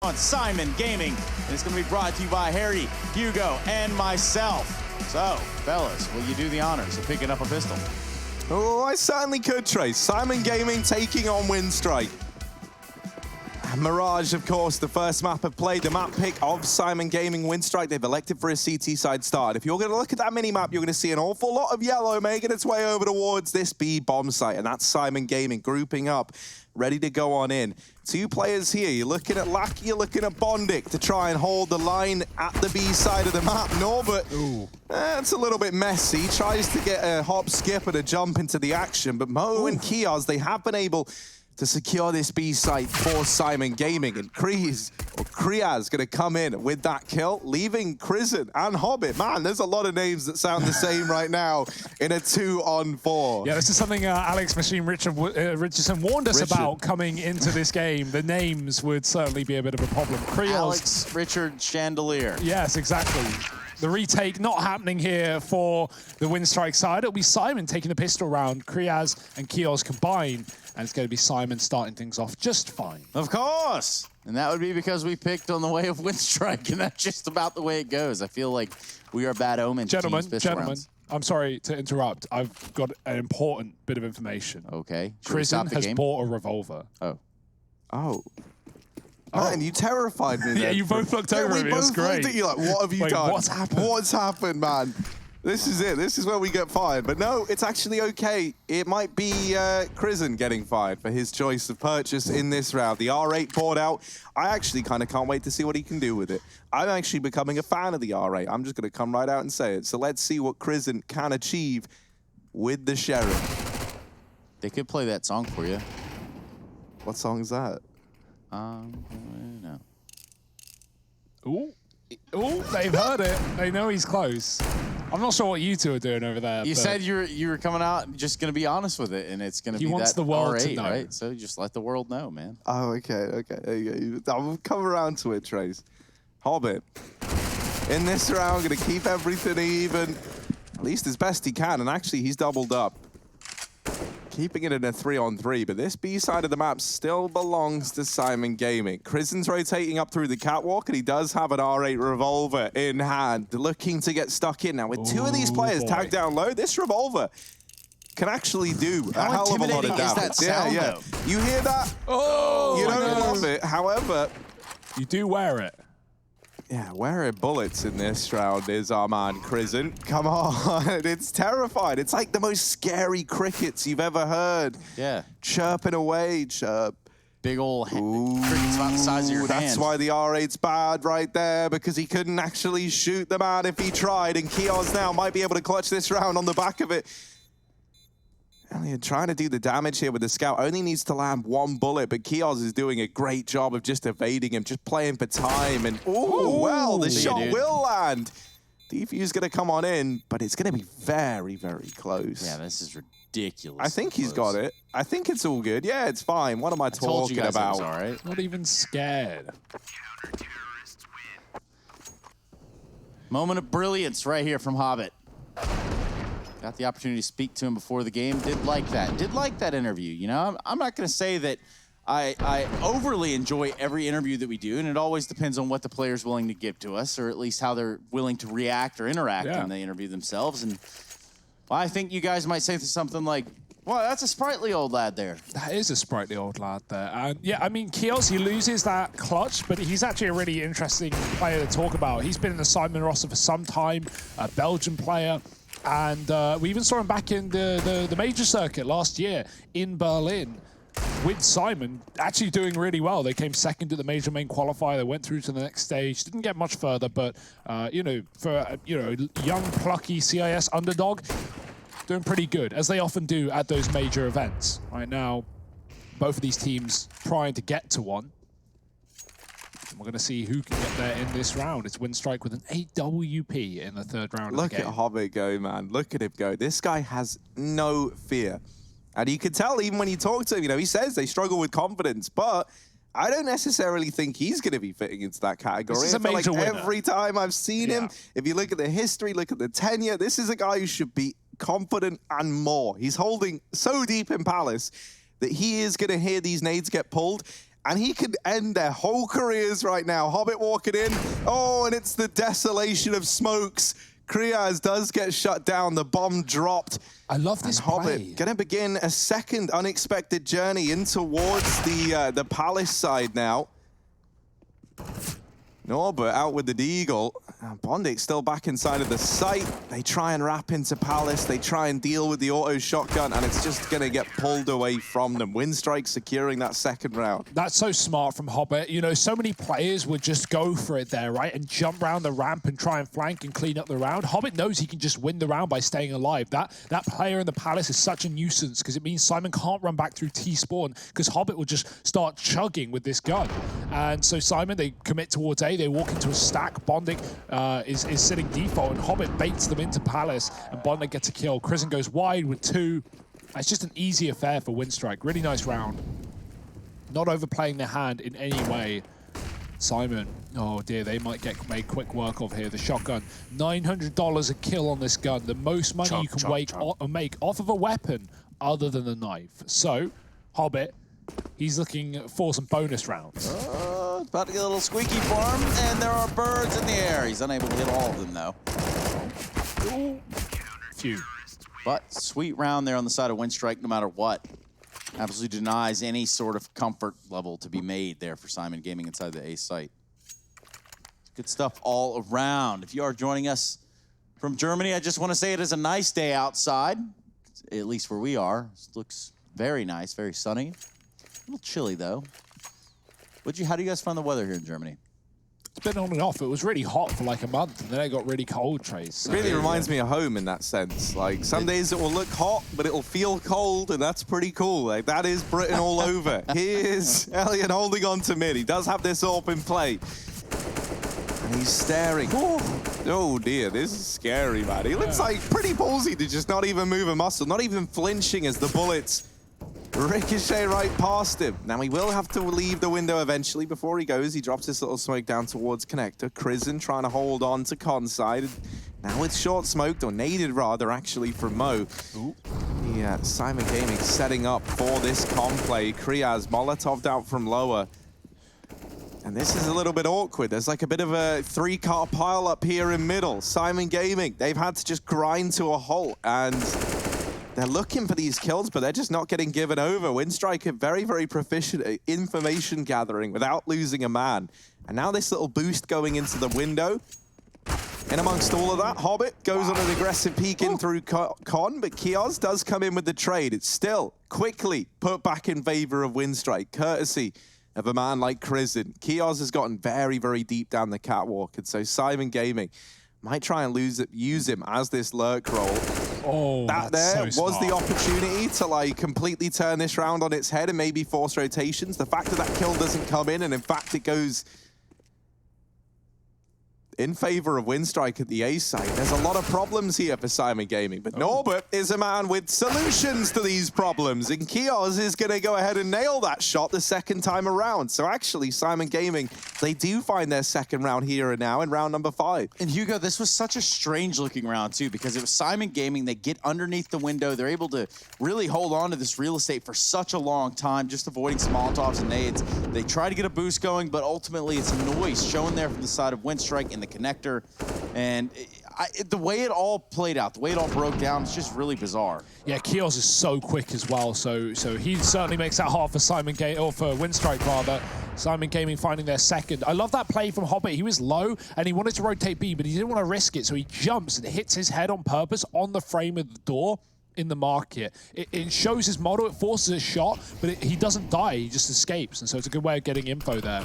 on Syman Gaming, and it's going to be brought to you by Harry, Hugo, and myself. So, fellas, will you do the honors of picking up a pistol? Oh, I certainly could, Trace. Syman Gaming taking on Winstrike. Mirage, of course, the first map I've played, the map pick of Syman Gaming. Winstrike, they've elected for a CT side start. If you're going to look at that mini-map, you're going to see an awful lot of yellow making its way over towards this B bomb site, and that's Syman Gaming grouping up, ready to go on in. Two players here. You're looking at Lackey, you're looking at Bondic to try and hold the line at the B side of the map. Norbert, it's a little bit messy. Tries to get a hop, skip, and a jump into the action, but Mo and Kios, they have been able to secure this B site for Syman Gaming, and Kriaz gonna come in with that kill, leaving Krizen and Hobbit. Man, there's a lot of names that sound the same right now in a 2-on-4. Yeah, this is something Alex Machine Richardson warned us about coming into this game. The names would certainly be a bit of a problem. Alex Richard Chandelier. Yes, exactly. The retake not happening here for the Winstrike side. It'll be Syman taking the pistol round, Kriaz and Kios combine, and it's going to be Syman starting things off just fine. Of course! And that would be because we picked on the way of Winstrike, and that's just about the way it goes. I feel like we are bad omens. Gentlemen, I'm sorry to interrupt. I've got an important bit of information. Okay. Krizen has bought a revolver. Oh. Man, you terrified me. Yeah, you both looked over at me. It was great. You're like, what have you done? What's happened? What's happened, man? This is it. This is where we get fired. But no, it's actually okay. It might be Krizen getting fired for his choice of purchase in this round. The R8 poured out. I actually kind of can't wait to see what he can do with it. I'm actually becoming a fan of the R8. I'm just going to come right out and say it. So let's see what Krizen can achieve with the Sheriff. They could play that song for you. What song is that? No. Ooh, they've heard it. They know he's close. I'm not sure what you two are doing over there. You said you were coming out and just going to be honest with it, and it's going to be that wants the world R8, to know. right? So just let the world know, man. Oh, okay. There you go. I'll come around to it, Trace. Hobbit. In this round, going to keep everything even, at least as best he can, and actually he's doubled up. Keeping it in a 3-on-3, but this B side of the map still belongs to Syman Gaming. Krizen's rotating up through the catwalk, and he does have an R8 revolver in hand, looking to get stuck in. Now, with two of these players tagged down low, this revolver can actually do a hell of a lot of damage. Yeah. You hear that? Oh, you don't love it. However, you do wear it. Yeah, wearing bullets in this round is our man Krizen. Come on, it's terrifying. It's like the most scary crickets you've ever heard. Yeah. Chirping away, chirp. Big old crickets about the size of your hand. That's why the R8's bad right there, because he couldn't actually shoot the man if he tried, and Kios now might be able to clutch this round on the back of it. Elliot trying to do the damage here with the scout, only needs to land one bullet, but Kios is doing a great job of just evading him, just playing for time, and well, the shot will land. Defuse gonna come on in, but it's gonna be very, very close. Yeah, this is ridiculous. I think he's got it. I think it's all good. Yeah, it's fine. What am I talking about? It was all right. Not even scared. Moment of brilliance right here from Hobbit. Got the opportunity to speak to him before the game. Did like that interview. You know, I'm not going to say that I overly enjoy every interview that we do, and it always depends on what the player's willing to give to us, or at least how they're willing to react or interact when they interview themselves. And well, I think you guys might say something like, well, that's a sprightly old lad there. That is a sprightly old lad there. And yeah, I mean, Kios, he loses that clutch, but he's actually a really interesting player to talk about. He's been in the Syman roster for some time, a Belgian player. And we even saw him back in the major circuit last year in Berlin with Syman, actually doing really well. They came second at the major main qualifier. They went through to the next stage. Didn't get much further, but you know, for young plucky CIS underdog, doing pretty good, as they often do at those major events. Right now, both of these teams trying to get to one. We're going to see who can get there in this round. It's Winstrike with an 8 WP in the third round of the game. Look at Hobbit go, man. Look at him go. This guy has no fear. And you can tell even when you talk to him, you know, he says they struggle with confidence, but I don't necessarily think he's going to be fitting into that category. This is a major winner. Every time I've seen him, if you look at the history, look at the tenure, this is a guy who should be confident and more. He's holding so deep in Palace that he is going to hear these nades get pulled, and he could end their whole careers right now. Hobbit walking in. Oh, and it's the desolation of smokes. CIS does get shut down. The bomb dropped. I love this play. Hobbit gonna begin a second unexpected journey in towards the Palace side now. Norbert out with the Deagle. Bondik still back inside of the site. They try and wrap into Palace. They try and deal with the auto shotgun, and it's just going to get pulled away from them. Winstrike securing that second round. That's so smart from Hobbit. You know, so many players would just go for it there, right? And jump around the ramp and try and flank and clean up the round. Hobbit knows he can just win the round by staying alive. That player in the Palace is such a nuisance because it means Syman can't run back through T-spawn because Hobbit will just start chugging with this gun. And so Syman, they commit towards A. They walk into a stack. Bondik is sitting default, and Hobbit baits them into Palace, and Bondik gets a kill. Crizzen goes wide with 2. It's just an easy affair for Winstrike. Really nice round. Not overplaying their hand in any way. Syman, oh dear, they might get made quick work of here. The shotgun, $900 a kill on this gun. The most money you can make off of a weapon other than a knife. So, Hobbit, he's looking for some bonus rounds. About to get a little squeaky for him, and there are birds in the air. He's unable to hit all of them, though. Ooh. Phew. But sweet round there on the side of Winstrike, no matter what. Absolutely denies any sort of comfort level to be made there for Syman Gaming inside the A site. Good stuff all around. If you are joining us from Germany, I just want to say it is a nice day outside, at least where we are. It looks very nice, very sunny. A little chilly, though. How do you guys find the weather here in Germany? It's been on and off. It was really hot for like a month, and then it got really cold, Trace. So, it really reminds me of home in that sense. Like, some days it will look hot, but it'll feel cold, and that's pretty cool. Like, that is Britain all over. Here's Elliot holding on to mid. He does have this AWP in play. And he's staring. Oh dear, this is scary, man. He looks like pretty ballsy to just not even move a muscle, not even flinching as the bullets ricochet right past him. Now he will have to leave the window eventually. Before he goes, he drops this little smoke down towards connector. Crizzen trying to hold on to con side. Now it's short smoked, or naded rather, actually, from Mo. Yeah, Syman Gaming setting up for this con play. CIS Molotov'd out from lower. And this is a little bit awkward. There's like a bit of a 3-car pile up here in middle. Syman Gaming, they've had to just grind to a halt, and they're looking for these kills, but they're just not getting given over. Winstrike are very, very proficient at information gathering without losing a man. And now this little boost going into the window. In amongst all of that, Hobbit goes on an aggressive peek in through con, but CIS does come in with the trade. It's still quickly put back in favor of Winstrike, courtesy of a man like Crizzen. CIS has gotten very, very deep down the catwalk, and so Syman Gaming might try and use him as this lurk roll. Oh, that there was the opportunity to like completely turn this round on its head and maybe force rotations. The fact that that kill doesn't come in, and in fact it goes in favor of Winstrike at the A side. There's a lot of problems here for Syman Gaming, but Norbert is a man with solutions to these problems, and CIS is going to go ahead and nail that shot the second time around. So actually, Syman Gaming, they do find their second round here and now in round number 5. And Hugo, this was such a strange-looking round, too, because it was Syman Gaming. They get underneath the window. They're able to really hold on to this real estate for such a long time, just avoiding some Molotovs and nades. They try to get a boost going, but ultimately it's a noise shown there from the side of Winstrike in the connector. And the way it all played out, the way it all broke down, it's just really bizarre. Yeah, CIS is so quick as well, so he certainly makes that hard for for Winstrike rather. Syman Gaming finding their second. I love that play from Hobbit. He was low and he wanted to rotate B, but he didn't want to risk it, so he jumps and hits his head on purpose on the frame of the door in the market. It shows his model, it forces a shot, but he doesn't die, he just escapes, and so it's a good way of getting info there.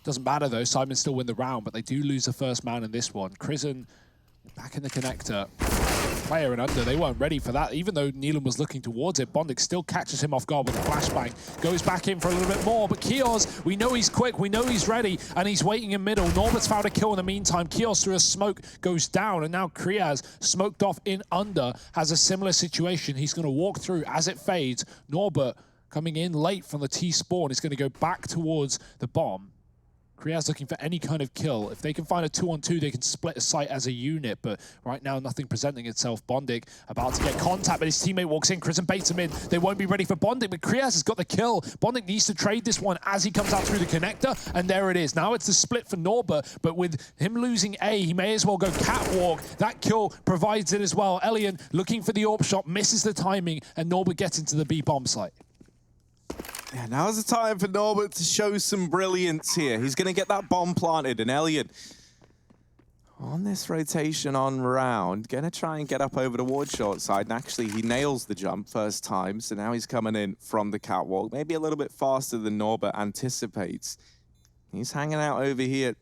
Doesn't matter though, Syman still win the round, but they do lose the first man in this one. Crizzen back in the connector. Player and under, they weren't ready for that. Even though Neelan was looking towards it, Bondik still catches him off guard with a flashbang. Goes back in for a little bit more, but CIS, we know he's quick, we know he's ready, and he's waiting in middle. Norbert's found a kill in the meantime. CIS through a smoke goes down, and now CIS, smoked off in under, has a similar situation. He's gonna walk through as it fades. Norbert coming in late from the T-spawn is gonna go back towards the bomb. Kriaz looking for any kind of kill. If they can find a 2-on-2, they can split a site as a unit, but right now nothing presenting itself. Bondik about to get contact, but his teammate walks in. Krisen baits him in. They won't be ready for Bondik, but Kriaz has got the kill. Bondik needs to trade this one as he comes out through the connector, and there it is. Now it's the split for Norbert, but with him losing A, he may as well go catwalk. That kill provides it as well. Elian looking for the AWP shot, misses the timing, and Norbert gets into the B bomb site. Yeah, now's the time for Norbert to show some brilliance here. He's going to get that bomb planted, and Elian, on this rotation on round, going to try and get up over the ward short side, and actually he nails the jump first time, so now he's coming in from the catwalk, maybe a little bit faster than Norbert anticipates. He's hanging out over here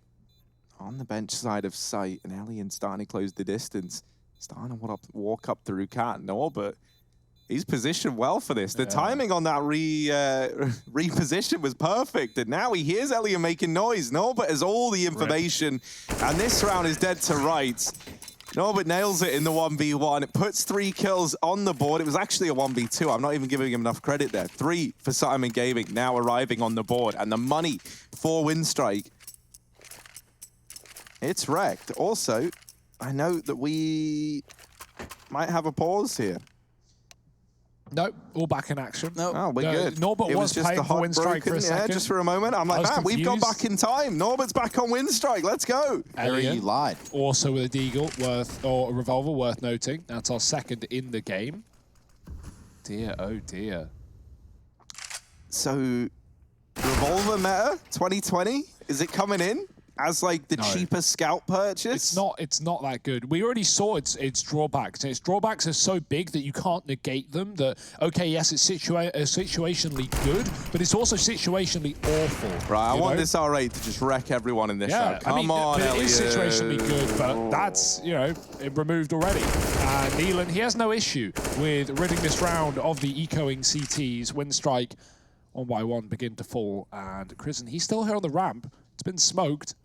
on the bench side of site, and Elian starting to close the distance, starting to walk up through cat. Norbert, he's positioned well for this. The timing on that reposition was perfect. And now he hears Elian making noise. Norbert has all the information. And this round is dead to rights. Norbert nails it in the 1v1. It puts 3 kills on the board. It was actually a 1v2. I'm not even giving him enough credit there. 3 for Syman Gaming now arriving on the board. And the money for Winstrike, it's wrecked. Also, I know that we might have a pause here. Nope, all back in action. Nope. Oh, we're good. Norbert was just playing for Winstrike for a second. Yeah, just for a moment. I'm like, man, we've gone back in time. Norbert's back on Winstrike. Let's go. Harry, you lied. Also with a deagle or a revolver worth noting. That's our second in the game. Dear, oh dear. So, revolver meta 2020, is it coming in as like the cheapest scout purchase? It's not that good. We already saw its drawbacks. Its drawbacks are so big that you can't negate them. That, okay, yes, it's situationally good, but it's also situationally awful. Right, I want this R8 to just wreck everyone in this show. Come on, it Elliot. is situationally good, but that's, it removed already. And Neelan, he has no issue with ridding this round of the ecoing CTs. Winstrike, 1 by 1, begin to fall. And Krisen, he's still here on the ramp. It's been smoked.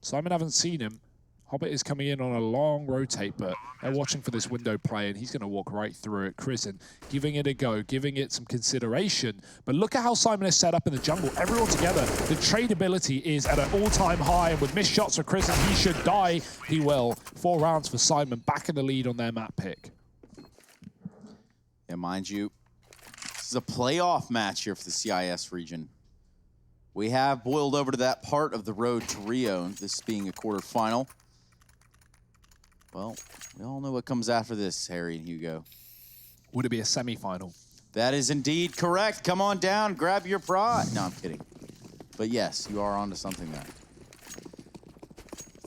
Syman haven't seen him. Hobbit is coming in on a long rotate, but they're watching for this window play, and he's going to walk right through it. Krisen giving it a go, giving it some consideration. But look at how Syman is set up in the jungle. Everyone together. The tradability is at an all-time high, and with missed shots for Krisen, he should die. He will. 4 rounds for Syman, back in the lead on their map pick. Yeah, mind you, this is a playoff match here for the CIS region. We have boiled over to that part of the road to Rio, this being a quarterfinal. Well, we all know what comes after this, Harry and Hugo. Would it be a semi-final? That is indeed correct. Come on down, grab your prize. No, I'm kidding. But yes, you are onto something there.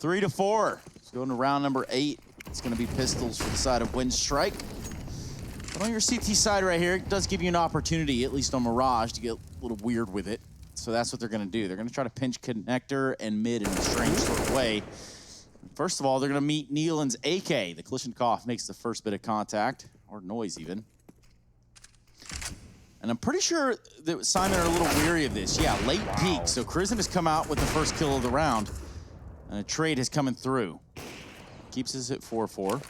3 to 4. Let's go into round number 8. It's going to be pistols for the side of Winstrike. But on your CT side right here, it does give you an opportunity, at least on Mirage, to get a little weird with it. So that's what they're going to do. They're going to try to pinch connector and mid in a strange sort of way. First of all, they're going to meet Neelan's AK. The Kalashnikov makes the first bit of contact, or noise even. And I'm pretty sure that Syman are a little weary of this. Yeah, late peak. So Krisen has come out with the first kill of the round. And a trade is coming through. Keeps us at 4-4.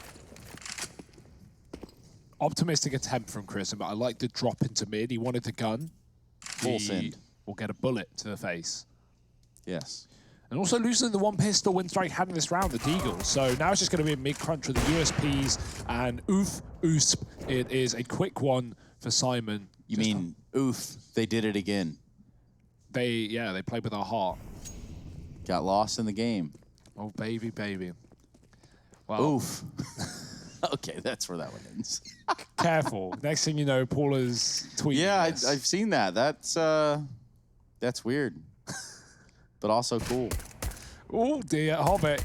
Optimistic attempt from Krisen, but I like the drop into mid. He wanted the gun. Full send. Will get a bullet to the face. Yes. And also losing the 1 pistol Winstrike had in this round, the Deagle. So now it's just going to be a mid-crunch with the USPs and oosp. It is a quick one for Syman. You mean, oof, they did it again. They played with our heart. Got lost in the game. Oh, baby, baby. Well, oof. Okay, that's where that one ends. Careful. Next thing you know, Paula's tweeting. Yeah, I've seen that. That's weird, but also cool. Oh dear, Hobbit.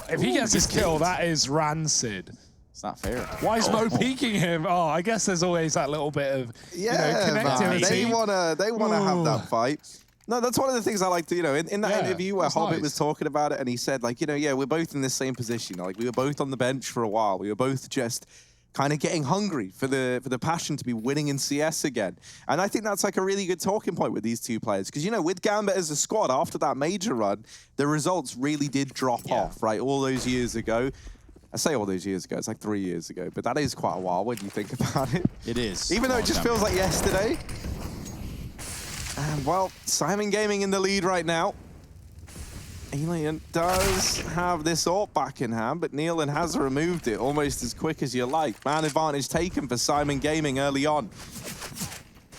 If he gets his kill, that is rancid. It's not fair. Why is Mo peeking him? Oh, I guess there's always that little bit of connectivity. They wanna have that fight. No, that's one of the things I like to, in that interview where Hobbit was talking about it, and he said, like, we're both in the same position. Like, we were both on the bench for a while. We were both just kind of getting hungry for the passion to be winning in CS again. And I think that's like a really good talking point with these two players. Because, with Gambit as a squad, after that major run, the results really did drop off, right? All those years ago. I say all those years ago, it's like 3 years ago, but that is quite a while when you think about it. It is. Even though it just feels like yesterday. And, well, Syman Gaming in the lead right now. Alien does have this AWP back in hand, but Nealon has removed it almost as quick as you like. Man advantage taken for Syman Gaming early on.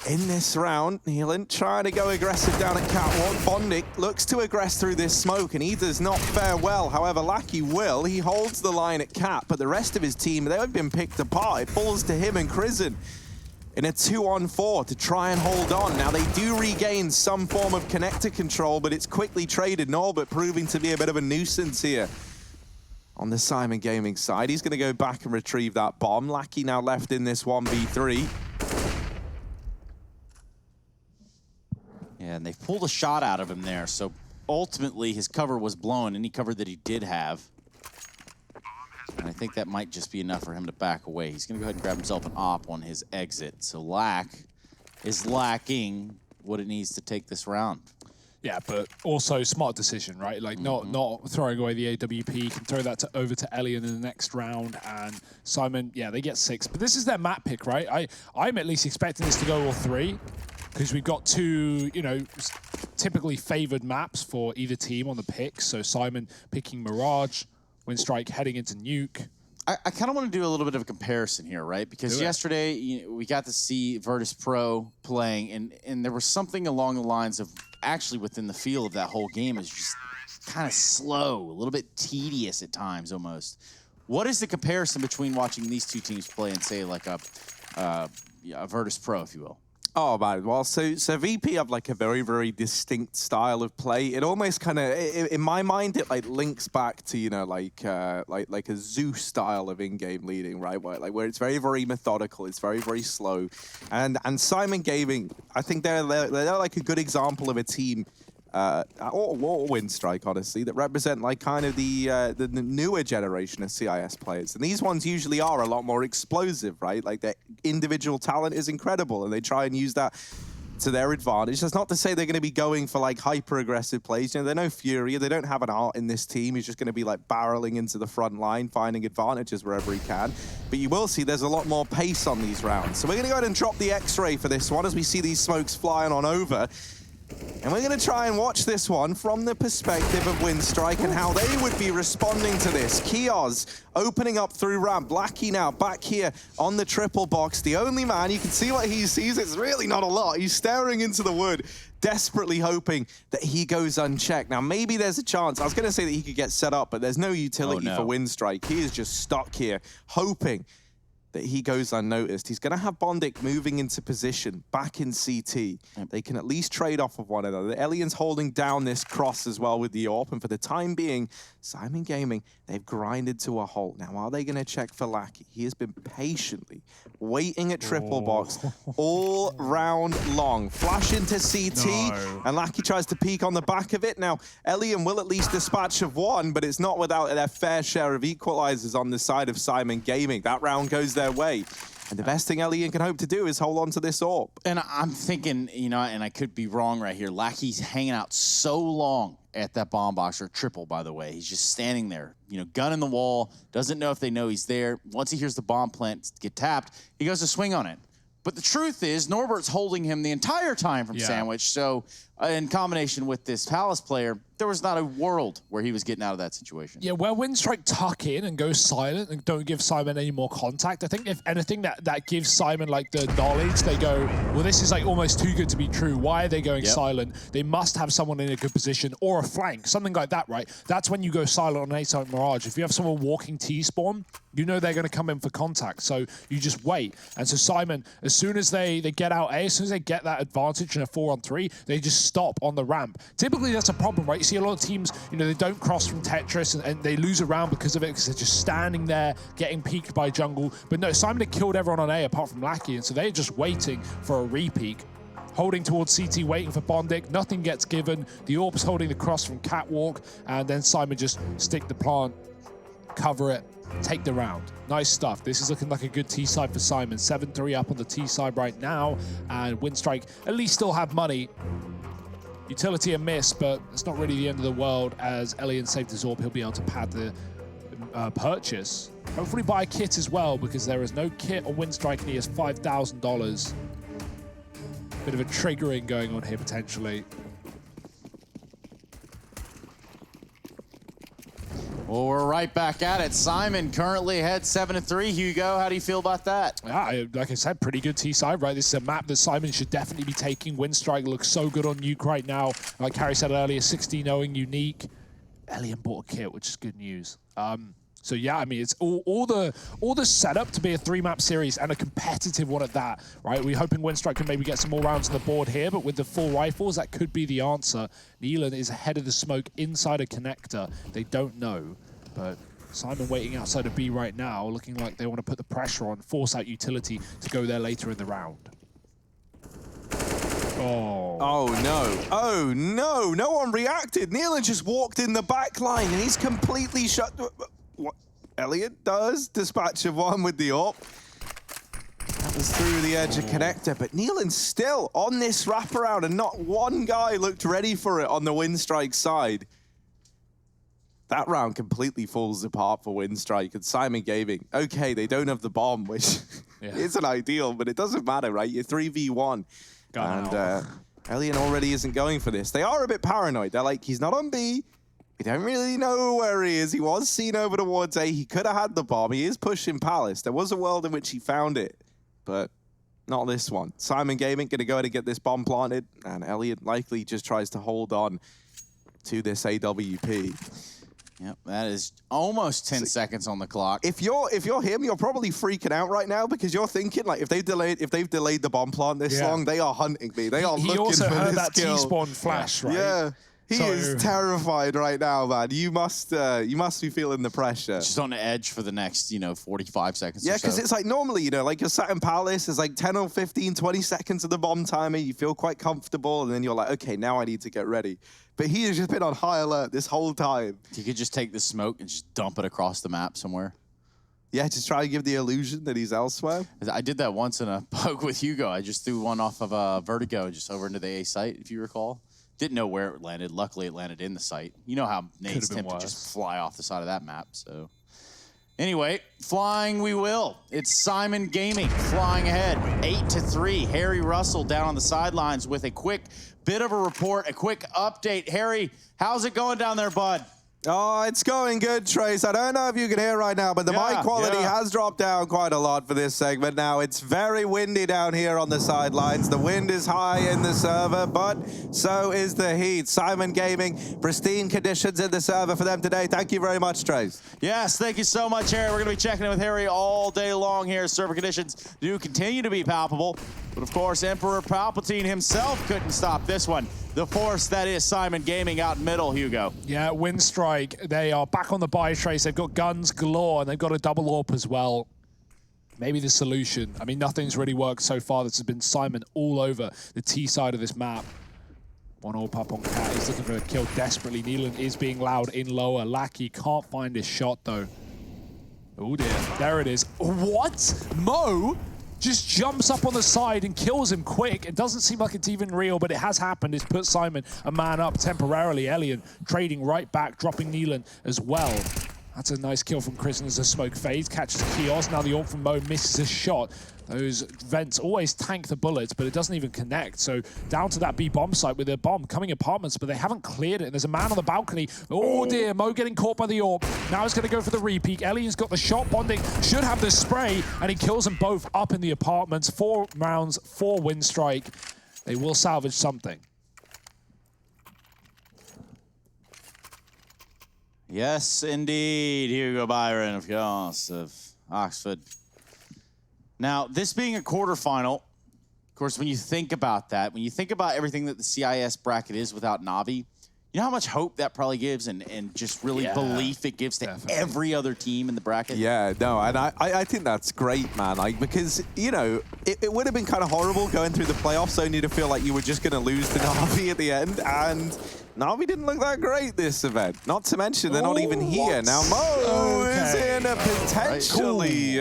In this round, Nealon trying to go aggressive down at Catwalk. Bondic looks to aggress through this smoke, and he does not fare well. However, Lackey will. He holds the line at Cat, but the rest of his team, they've been picked apart. It falls to him and Crizzen in a 2-on-4 to try and hold on. Now, they do regain some form of connector control, but it's quickly traded. Norbert proving to be a bit of a nuisance here on the Syman Gaming side. He's going to go back and retrieve that bomb. Lackey now left in this 1v3. Yeah, and they pulled a shot out of him there, so ultimately his cover was blown, any cover that he did have. And I think that might just be enough for him to back away. He's going to go ahead and grab himself an op on his exit. So Lack is lacking what it needs to take this round. Yeah, but also smart decision, right? Like not throwing away the AWP. You can throw that over to Elian in the next round, and Syman, yeah, they get 6. But this is their map pick, right? I'm at least expecting this to go all 3, because we've got 2, you know, typically favored maps for either team on the pick. So Syman picking Mirage, Winstrike heading into Nuke. I kind of want to do a little bit of a comparison here, right? Because yesterday we got to see Virtus Pro playing, and there was something along the lines of actually within the feel of that whole game is just kind of slow, a little bit tedious at times almost. What is the comparison between watching these two teams play and say like a Virtus Pro, if you will? Oh, man. Well, so VP have like a very, very distinct style of play. It almost kind of, in my mind, it like links back to, you know, like a Zeus style of in-game leading, right? Where it's very, very methodical. It's very, very slow. And Syman Gaming, I think they're like a good example of a team, or Winstrike, honestly, that represent like kind of the newer generation of CIS players. And these ones usually are a lot more explosive, right? Like their individual talent is incredible, and they try and use that to their advantage. That's not to say they're going to be going for like hyper-aggressive plays. You know, they're no Fury. They don't have an art in this team. He's just going to be like barreling into the front line, finding advantages wherever he can. But you will see there's a lot more pace on these rounds. So we're going to go ahead and drop the X-ray for this one as we see these smokes flying on over. And we're going to try and watch this one from the perspective of Winstrike and how they would be responding to this. Kioz opening up through ramp. Lackey now back here on the triple box. The only man, you can see what he sees. It's really not a lot. He's staring into the wood, desperately hoping that he goes unchecked. Now, maybe there's a chance. I was going to say that he could get set up, but there's no utility for Winstrike. He is just stuck here, hoping that he goes unnoticed. He's going to have Bondic moving into position back in CT. They can at least trade off of one another. The Alien's holding down this cross as well with the AWP, and for the time being, Syman Gaming, they've grinded to a halt. Now, are they going to check for Lackey? He has been patiently waiting at triple box all round long. Flash into CT, and Lackey tries to peek on the back of it. Now, Alien will at least dispatch of one, but it's not without their fair share of equalizers on the side of Syman Gaming. That round goes their way. And the best thing Alien can hope to do is hold on to this AWP. And I'm thinking, you know, and I could be wrong right here, Lackey's hanging out so long at that bomb box, or triple, by the way. He's just standing there, you know, gun in the wall, doesn't know if they know he's there. Once he hears the bomb plant get tapped, he goes to swing on it. But the truth is, Norbert's holding him the entire time from Sandwich, so in combination with this Palace player, there was not a world where he was getting out of that situation. Yeah, where Winstrike tuck in and go silent and don't give Syman any more contact, I think if anything that gives Syman like the knowledge, they go, well, this is like almost too good to be true. Why are they going silent? They must have someone in a good position or a flank, something like that, right? That's when you go silent on an A-site Mirage. If you have someone walking T-spawn, you know they're going to come in for contact, so you just wait. And so Syman, as soon as they get out A, as soon as they get that advantage in a 4-on-3, they just stop on the ramp. Typically, that's a problem, right? You see a lot of teams, you know, they don't cross from Tetris and they lose a round because of it, because they're just standing there getting peeked by jungle. But no, Syman had killed everyone on A apart from Lackey, and so they're just waiting for a re-peek. Holding towards CT, waiting for Bondic. Nothing gets given. The AWP's holding the cross from Catwalk, and then Syman just stick the plant, cover it, take the round. Nice stuff. This is looking like a good T side for Syman. 7-3 up on the T side right now, and Winstrike at least still have money. Utility a miss, but it's not really the end of the world as Elian saved his AWP. He'll be able to pad the purchase. Hopefully buy a kit as well, because there is no kit on Winstrike and he has $5,000. Bit of a triggering going on here potentially. Well, we're right back at it. Syman currently ahead 7-3. Hugo, how do you feel about that? Yeah, like I said, pretty good T-side, right? This is a map that Syman should definitely be taking. Winstrike looks so good on Nuke right now. Like Harry said earlier, 16-0ing Unique. Elian bought a kit, which is good news. So yeah, I mean, it's all the setup to be a 3-map series and a competitive one at that, right? We're hoping Winstrike can maybe get some more rounds on the board here, but with the full rifles, that could be the answer. Neelan is ahead of the smoke inside a connector. They don't know, but Syman waiting outside of B right now, looking like they want to put the pressure on, force out utility to go there later in the round. Oh no. Oh no. No one reacted. Neelan just walked in the back line and he's completely shut. What Elliot does, dispatch of one with the AWP. That was through the edge of connector, but Neelan's still on this wraparound and not one guy looked ready for it on the Winstrike side. That round completely falls apart for Winstrike and Syman Gaming. Okay, they don't have the bomb, which isn't ideal, but it doesn't matter, right? You're 3v1. Elian already isn't going for this. They are a bit paranoid. They're like, he's not on B. We don't really know where he is. He was seen over towards A. He could have had the bomb. He is pushing Palace. There was a world in which he found it, but not this one. Syman Gaming going to go ahead and get this bomb planted, and Elliot likely just tries to hold on to this AWP. Yep, that is almost 10 seconds on the clock. If you're him, you're probably freaking out right now because you're thinking like if they've delayed the bomb plant this long, they are hunting me. They are looking for this kill. He also heard that T-spawn flash, right? Yeah. He is terrified right now, man. You must be feeling the pressure. Just on the edge for the next, 45 seconds. Yeah, because it's like normally, like you're sat in Palace, it's like 10 or 15, 20 seconds of the bomb timer. You feel quite comfortable, and then you're like, okay, now I need to get ready. But he has just been on high alert this whole time. You could just take the smoke and just dump it across the map somewhere. Yeah, just try to give the illusion that he's elsewhere. I did that once in a poke with Hugo. I just threw one off of Vertigo just over into the A site, if you recall. Didn't know where it landed. Luckily, it landed in the site. You know how nades tend to just fly off the side of that map, so. Anyway, flying we will. It's Syman Gaming flying ahead, 8-3. Harry Russell down on the sidelines with a quick bit of a report, a quick update. Harry, how's it going down there, bud? Oh, it's going good, Trace. I don't know if you can hear right now, but the mic quality has dropped down quite a lot for this segment now. It's very windy down here on the sidelines. The wind is high in the server, but so is the heat. Syman Gaming, pristine conditions in the server for them today. Thank you very much, Trace. Yes, thank you so much, Harry. We're going to be checking in with Harry all day long here. Server conditions do continue to be palpable, but of course, Emperor Palpatine himself couldn't stop this one. The force that is Syman Gaming out middle, Hugo. Yeah, Winstrike, they are back on the buy trace. They've got guns galore, and they've got a double AWP as well. Maybe the solution. I mean, nothing's really worked so far. This has been Syman all over the T side of this map. One AWP up on Cat. He's looking for a kill desperately. Neelan is being loud in lower. Lackey can't find his shot, though. Oh, dear. There it is. What? Mo just jumps up on the side and kills him quick. It doesn't seem like it's even real, but it has happened. It's put Syman a man up temporarily. Elian trading right back, dropping Neelan as well. That's a nice kill from Chris as the smoke fades. Catches Kios. Now the AWP from Mo misses a shot. Those vents always tank the bullets, but it doesn't even connect. So down to that B bomb site with their bomb coming apartments, but they haven't cleared it. And there's a man on the balcony. Oh dear, Mo getting caught by the AWP. Now he's going to go for the repeat. Elian's got the shot. Bonding should have the spray, and he kills them both up in the apartments. 4 rounds, 4 Winstrike. They will salvage something. Yes, indeed. Hugo Byron, of course, of Oxford. Now, this being a quarterfinal, of course, when you think about that, when you think about everything that the CIS bracket is without Navi, you know how much hope that probably gives and just really belief it gives to every other team in the bracket? Yeah, no, and I think that's great, man. Like, because, it would have been kind of horrible going through the playoffs only to feel like you were just going to lose to Navi at the end, and Navi didn't look that great this event. Not to mention, they're not even here. Now, Mo is in a potentially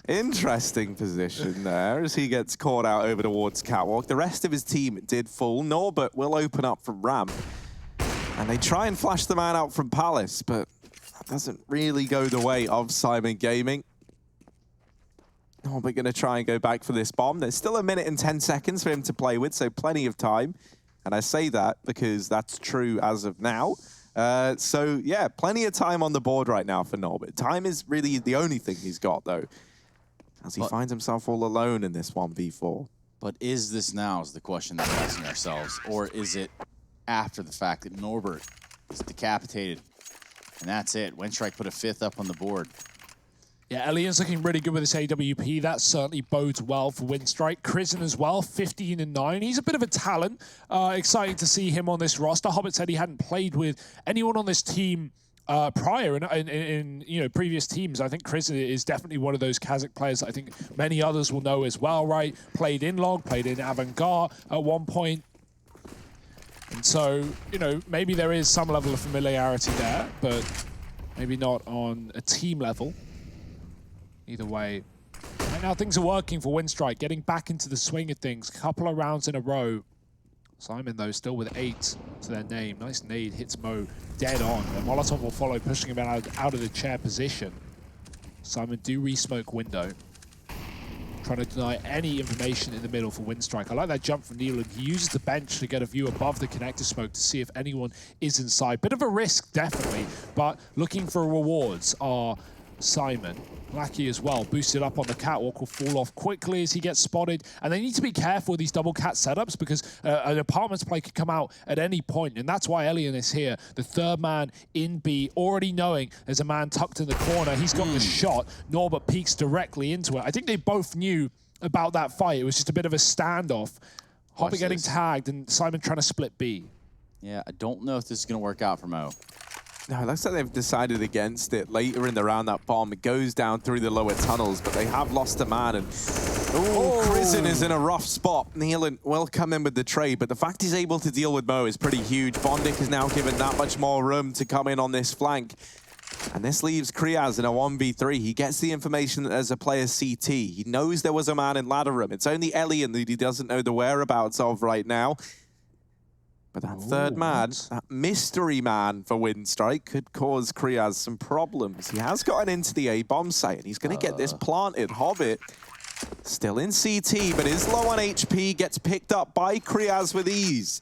interesting position there as he gets caught out over towards Catwalk. The rest of his team did fall. Norbert will open up from ramp. And they try and flash the man out from Palace, but that doesn't really go the way of Syman Gaming. Norbert going to try and go back for this bomb. There's still 1 minute and 10 seconds for him to play with, so plenty of time. And I say that because that's true as of now. So yeah, plenty of time on the board right now for Norbert. Time is really the only thing he's got, though, as he finds himself all alone in this 1v4. But is this now is the question that we're asking ourselves, or is it after the fact that Norbert is decapitated? And that's it. Winstrike put a 5th up on the board. Yeah, Elian's looking really good with this AWP. That certainly bodes well for Winstrike. Crizzen as well, 15-9. He's a bit of a talent. Exciting to see him on this roster. Hobbit said he hadn't played with anyone on this team prior in previous teams. I think Crizzen is definitely one of those Kazakh players I think many others will know as well, right? Played in Log, played in Avantgarde at one point. And so, maybe there is some level of familiarity there, but maybe not on a team level. Either way, right now things are working for Winstrike, getting back into the swing of things. Couple of rounds in a row. Syman, though, still with 8 to their name. Nice nade, hits Mo dead on. And Molotov will follow, pushing him out of the chair position. Syman do re-smoke window. Trying to deny any information in the middle for Winstrike. I like that jump from Nealon. He uses the bench to get a view above the connector smoke to see if anyone is inside. Bit of a risk, definitely, but looking for rewards are Syman. Lackey as well, boosted up on the catwalk, will fall off quickly as he gets spotted. And they need to be careful with these double cat setups because an apartments play could come out at any point, and that's why Elian is here. The 3rd man in B, already knowing there's a man tucked in the corner. He's got the shot. Norbert peeks directly into it. I think they both knew about that fight. It was just a bit of a standoff. Hobbit getting tagged and Syman trying to split B. Yeah, I don't know if this is going to work out for Mo. No, it looks like they've decided against it. Later in the round, that bomb, it goes down through the lower tunnels, but they have lost a man. And Crizzen is in a rough spot. Nealon will come in with the trade, but the fact he's able to deal with Mo is pretty huge. Bondik is now given that much more room to come in on this flank. And this leaves Kriaz in a 1v3. He gets the information that there's a player CT. He knows there was a man in ladder room. It's only Elian that he doesn't know the whereabouts of right now. But that 3rd man, that mystery man for Winstrike, could cause Kriaz some problems. He has gotten into the A-bomb site, and he's going to get this planted. Hobbit still in CT, but is low on HP, gets picked up by Kriaz with ease.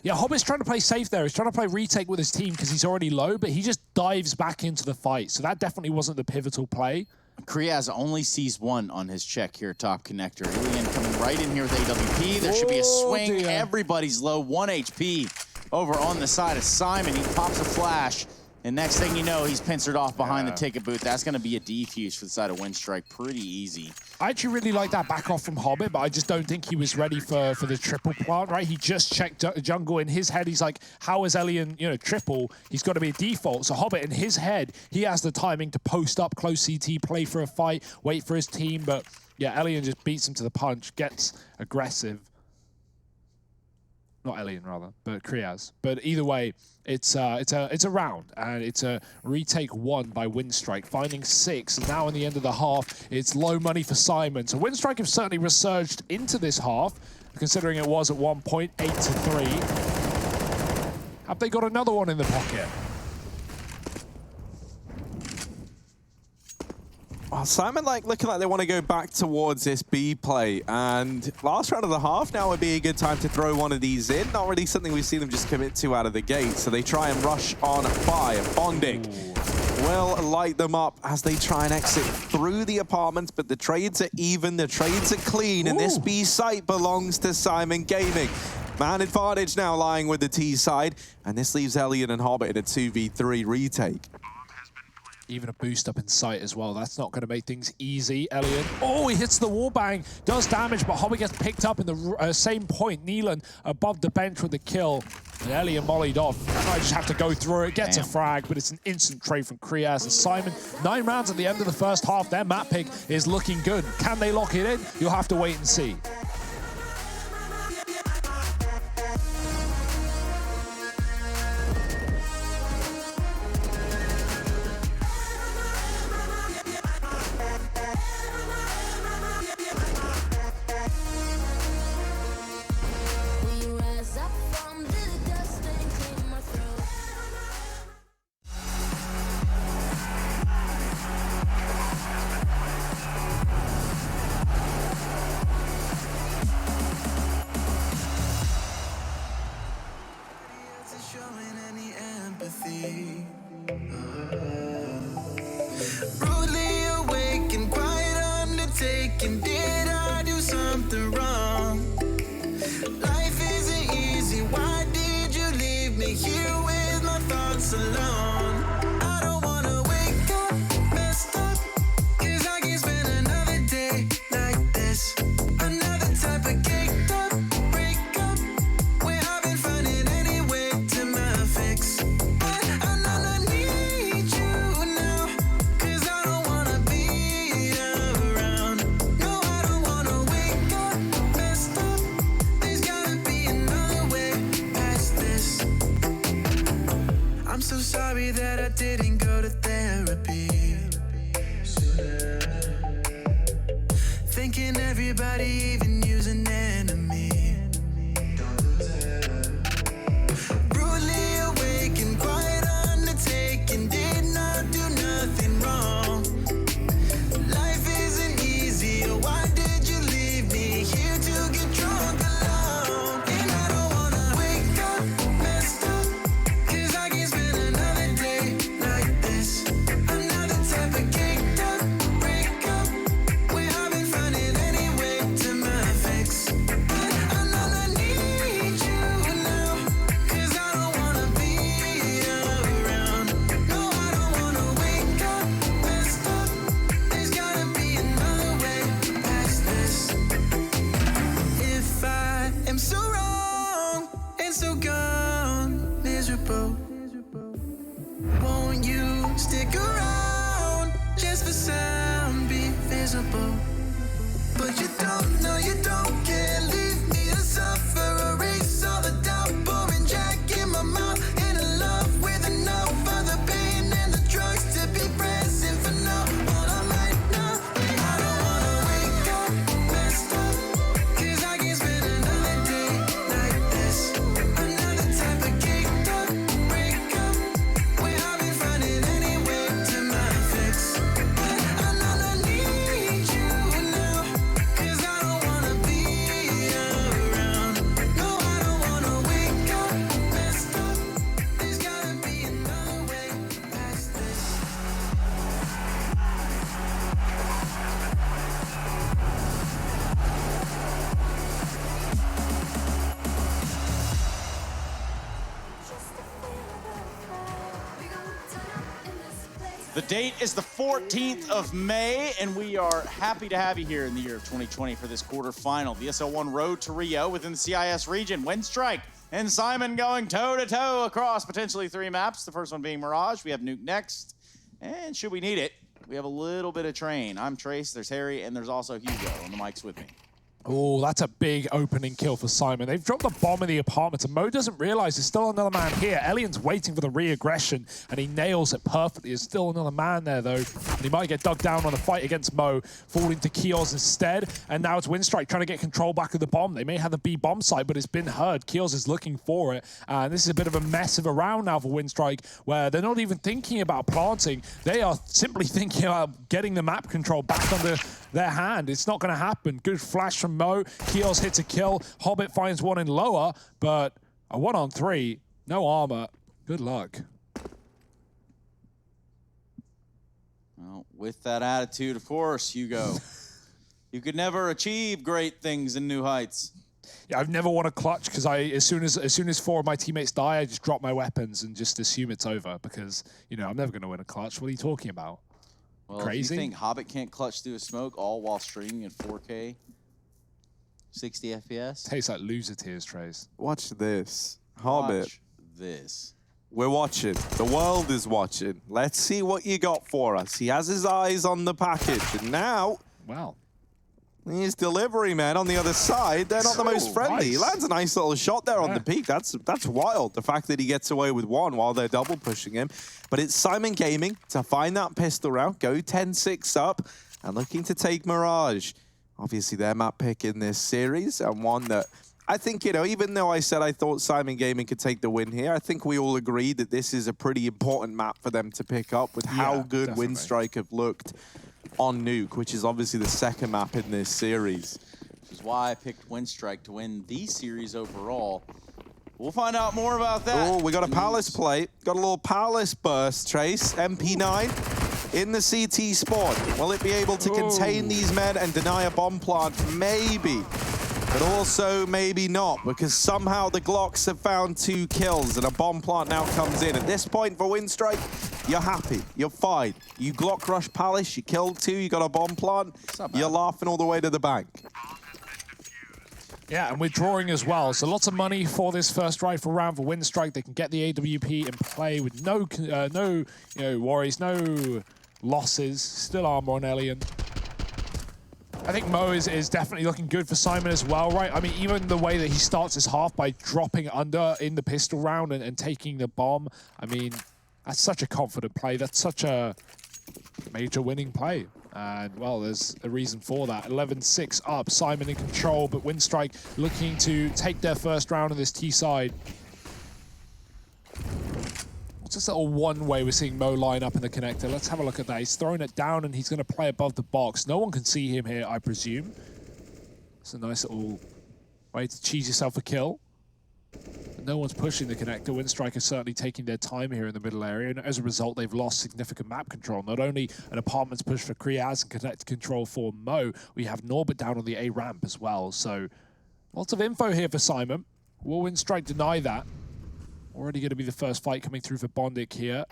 Yeah, Hobbit's trying to play safe there. He's trying to play retake with his team because he's already low, but he just dives back into the fight. So that definitely wasn't the pivotal play. Kriaz only sees 1 on his check here, top connector. Alien coming right in here with AWP. There should be a swing. Dear. Everybody's low. 1 HP over on the side of Syman. He pops a flash. And next thing you know, he's pincered off behind the ticket booth. That's going to be a defuse for the side of Winstrike. Pretty easy. I actually really like that back off from Hobbit, but I just don't think he was ready for the triple plant, right? He just checked jungle. In his head, he's like, how is Elian, triple? He's got to be a default. So Hobbit, in his head, he has the timing to post up, close CT, play for a fight, wait for his team. But yeah, Elian just beats him to the punch, gets aggressive. Not Elian, rather, but Kriaz. But either way, it's a round, and it's a retake 1 by Winstrike, finding 6. And now in the end of the half, it's low money for Syman. So Winstrike have certainly resurged into this half, considering it was at one point 8-3. Have they got another one in the pocket? Well, Syman looking like they want to go back towards this B play, and last round of the half now would be a good time to throw one of these in. Not really something we've seen them just commit to out of the gate, so they try and rush on by. Bondik will light them up as they try and exit through the apartments, but the trades are even, the trades are clean, and this B site belongs to Syman Gaming. Man advantage now lying with the T side, and this leaves Elian and Hobbit in a 2v3 retake. Even a boost up in sight as well. That's not going to make things easy. Elian, he hits the wall bang, does damage, but Hobbit gets picked up in the same point. Nealon above the bench with the kill. And Elian mollied off. I just have to go through it, gets a frag, but it's an instant trade from Kriaz and Syman. 9 rounds at the end of the first half. Their map pick is looking good. Can they lock it in? You'll have to wait and see. apathy. Rudely awakened, quiet undertaking. Did I do something wrong? Life isn't easy. Why did you leave me here with my thoughts alone? I don't wanna wake up messed up, 'cause I can't spend another day like this. Another type of caked up breakup, where I've been finding any way to my fix. But I need you now, 'cause I don't wanna be around. No, I don't wanna wake up messed up. There's gotta be another way past this. I'm so sorry that I didn't go to therapy. Thinking everybody, even you's an enemy. Rudely awakened, quiet undertaking. Did not do nothing wrong. Life isn't easy. Why did you leave me here to get drunk alone? And I don't wanna wake up messed up, 'cause I can't spend another day like this. Another type of caked up breakup, where I've been finding any way to my fix. But I need you now, 'cause I don't wanna be around. No, I don't wanna wake up messed up. There's gotta be another way past this. If I am so wrong and so gone, miserable, won't you stick around just for some be visible? But you don't know, you don't care. Leave me to suffer, erase all the doubt, pouring Jack in my mouth, in a love with enough of the pain and the drugs to be present for now. All I'm right now, I don't wanna wake up messed up, 'cause I can't spend another day like this. Another type of caked up breakup, where I've been finding any way to my fix. But I need you now, 'cause I don't wanna be around. No, I don't wanna wake up messed up. There's gotta be another way past this. The date is the 14th of May, and we are happy to have you here in the year of 2020 for this quarterfinal. The ESL1 Road to Rio within the CIS region. Winstrike and Syman going toe-to-toe across potentially 3 maps. The first one being Mirage. We have Nuke next, and should we need it, we have a little bit of Train. I'm Trace, there's Harry, and there's also Hugo on the mics with me. Oh, that's a big opening kill for Syman. They've dropped the bomb in the apartment, and Mo doesn't realize there's still another man here. Elian's waiting for the re-aggression, and he nails it perfectly. There's still another man there, though, and he might get dug down on the fight against Mo, falling to Kios instead, and now it's Winstrike trying to get control back of the bomb. They may have the B bomb site, but it's been heard. Kios is looking for it, and this is a bit of a mess of a round now for Winstrike, where they're not even thinking about planting. They are simply thinking about getting the map control back under their hand. It's not going to happen. Good flash from Mo. Kios hits a kill. Hobbit finds one in lower, but a 1-on-3, no armor. Good luck. Well, with that attitude, of course, Hugo, you could never achieve great things in new heights. Yeah, I've never won a clutch because as soon as 4 of my teammates die, I just drop my weapons and just assume it's over because, you know, I'm never going to win a clutch. What are you talking about? Well, Crazy? If you think Hobbit can't clutch through a smoke all while streaming in 4K, 60 FPS? Tastes like loser tears, Trace. Watch this. Hobbit. Watch this. We're watching. The world is watching. Let's see what you got for us. He has his eyes on the package, and now Wow. he's delivery man on the other side. They're not the most friendly. He Nice. lands a nice little shot there on the peak. That's wild. The fact that he gets away with one while they're double pushing him. But it's Syman Gaming to find that pistol round, go 10-6 up, and looking to take Mirage. Obviously, their map pick in this series, and one that I think, you know, even though I said I thought Syman Gaming could take the win here, I think we all agreed that this is a pretty important map for them to pick up with how good definitely. Winstrike have looked on Nuke, which is obviously the second map in this series. Which is why I picked Winstrike to win the series overall. We'll find out more about that. Oh, we got a Palace play. Got a little Palace burst, Trace. MP9 in the CT spawn. Will it be able to contain these men and deny a bomb plant? Maybe. But also maybe not, because somehow the Glocks have found 2 kills and a bomb plant now comes in. At this point for Winstrike, you're happy, you're fine. You Glock rush Palace, you killed 2, you got a bomb plant, you're laughing all the way to the bank. Yeah, and we're drawing as well, so lots of money for this first rifle round for Winstrike. They can get the AWP and play with no worries, no losses. Still armor on Elian. I think Mo is definitely looking good for Syman as well, right? I mean, even the way that he starts his half by dropping under in the pistol round and taking the bomb, I mean, that's such a confident play. That's such a major winning play. And, well, there's a reason for that. 11-6 up, Syman in control, but Winstrike looking to take their first round of this T side. What's this little one way we're seeing Mo line up in the connector? Let's have a look at that. He's throwing it down and he's going to play above the box. No one can see him here, I presume. It's a nice little way to cheese yourself a kill. But no one's pushing the connector. Winstrike is certainly taking their time here in the middle area, and as a result, they've lost significant map control. Not only an apartments push for Kriaz and connector control for Mo, we have Norbert down on the A ramp as well. So lots of info here for Syman. Will Winstrike deny that? Already going to be the first fight coming through for Bondik here.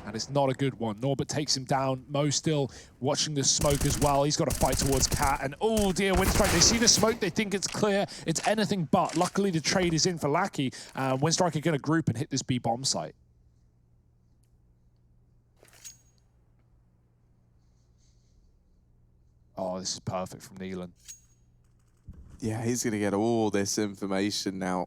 And it's not a good one. Norbert takes him down. Mo still watching the smoke as well. He's got to fight towards Cat. And oh dear, Winstrike, they see the smoke. They think it's clear. It's anything but. Luckily, the trade is in for Lackey. Winstrike are going to group and hit this B bomb site. Oh, this is perfect from Neelan. Yeah, he's going to get all this information now.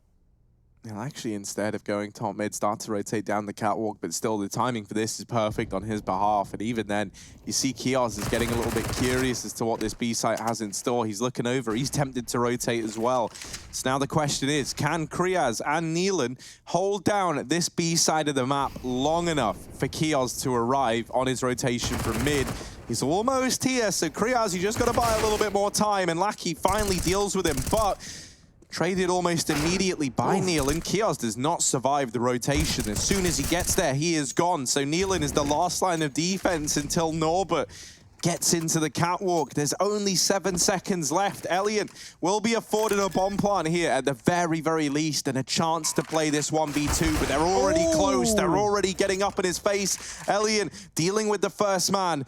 He'll actually, instead of going top mid, start to rotate down the catwalk, but still the timing for this is perfect on his behalf. And even then, you see Kios is getting a little bit curious as to what this B site has in store. He's looking over, he's tempted to rotate as well. So now the question is, can Kriaz and Neelan hold down this B side of the map long enough for Kios to arrive on his rotation from mid? He's almost here, so Kriaz, you just got to buy a little bit more time, and Lackey finally deals with him, but traded almost immediately by Neelan. Kios does not survive the rotation. As soon as he gets there, he is gone. So Neelan is the last line of defense until Norbert gets into the catwalk. There's only 7 seconds left. Elian will be afforded a bomb plant here at the very, very least, and a chance to play this 1v2, but they're already close. They're already getting up in his face. Elian dealing with the first man.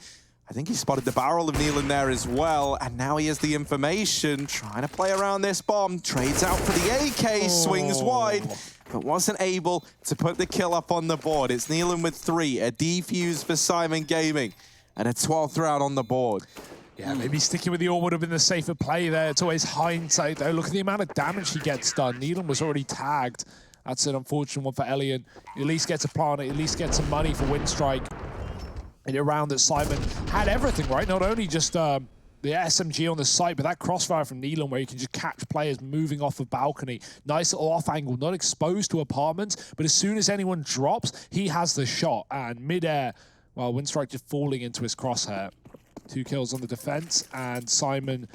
I think he spotted the barrel of Neelan there as well, and now he has the information, trying to play around this bomb, trades out for the AK, swings wide, but wasn't able to put the kill up on the board. It's Neelan with 3, a defuse for Syman Gaming, and a 12th round on the board. Yeah, maybe sticking with the AWP would have been the safer play there. It's always hindsight, though. Look at the amount of damage he gets done. Neelan was already tagged. That's an unfortunate one for Elian. He at least gets a plant, at least gets some money for Winstrike. In a round that Syman had everything, right? Not only just the SMG on the site, but that crossfire from Neelan where you can just catch players moving off a balcony. Nice little off angle, not exposed to apartments, but as soon as anyone drops, he has the shot. And mid-air, well, Winstrike just falling into his crosshair. 2 kills on the defense, and Syman,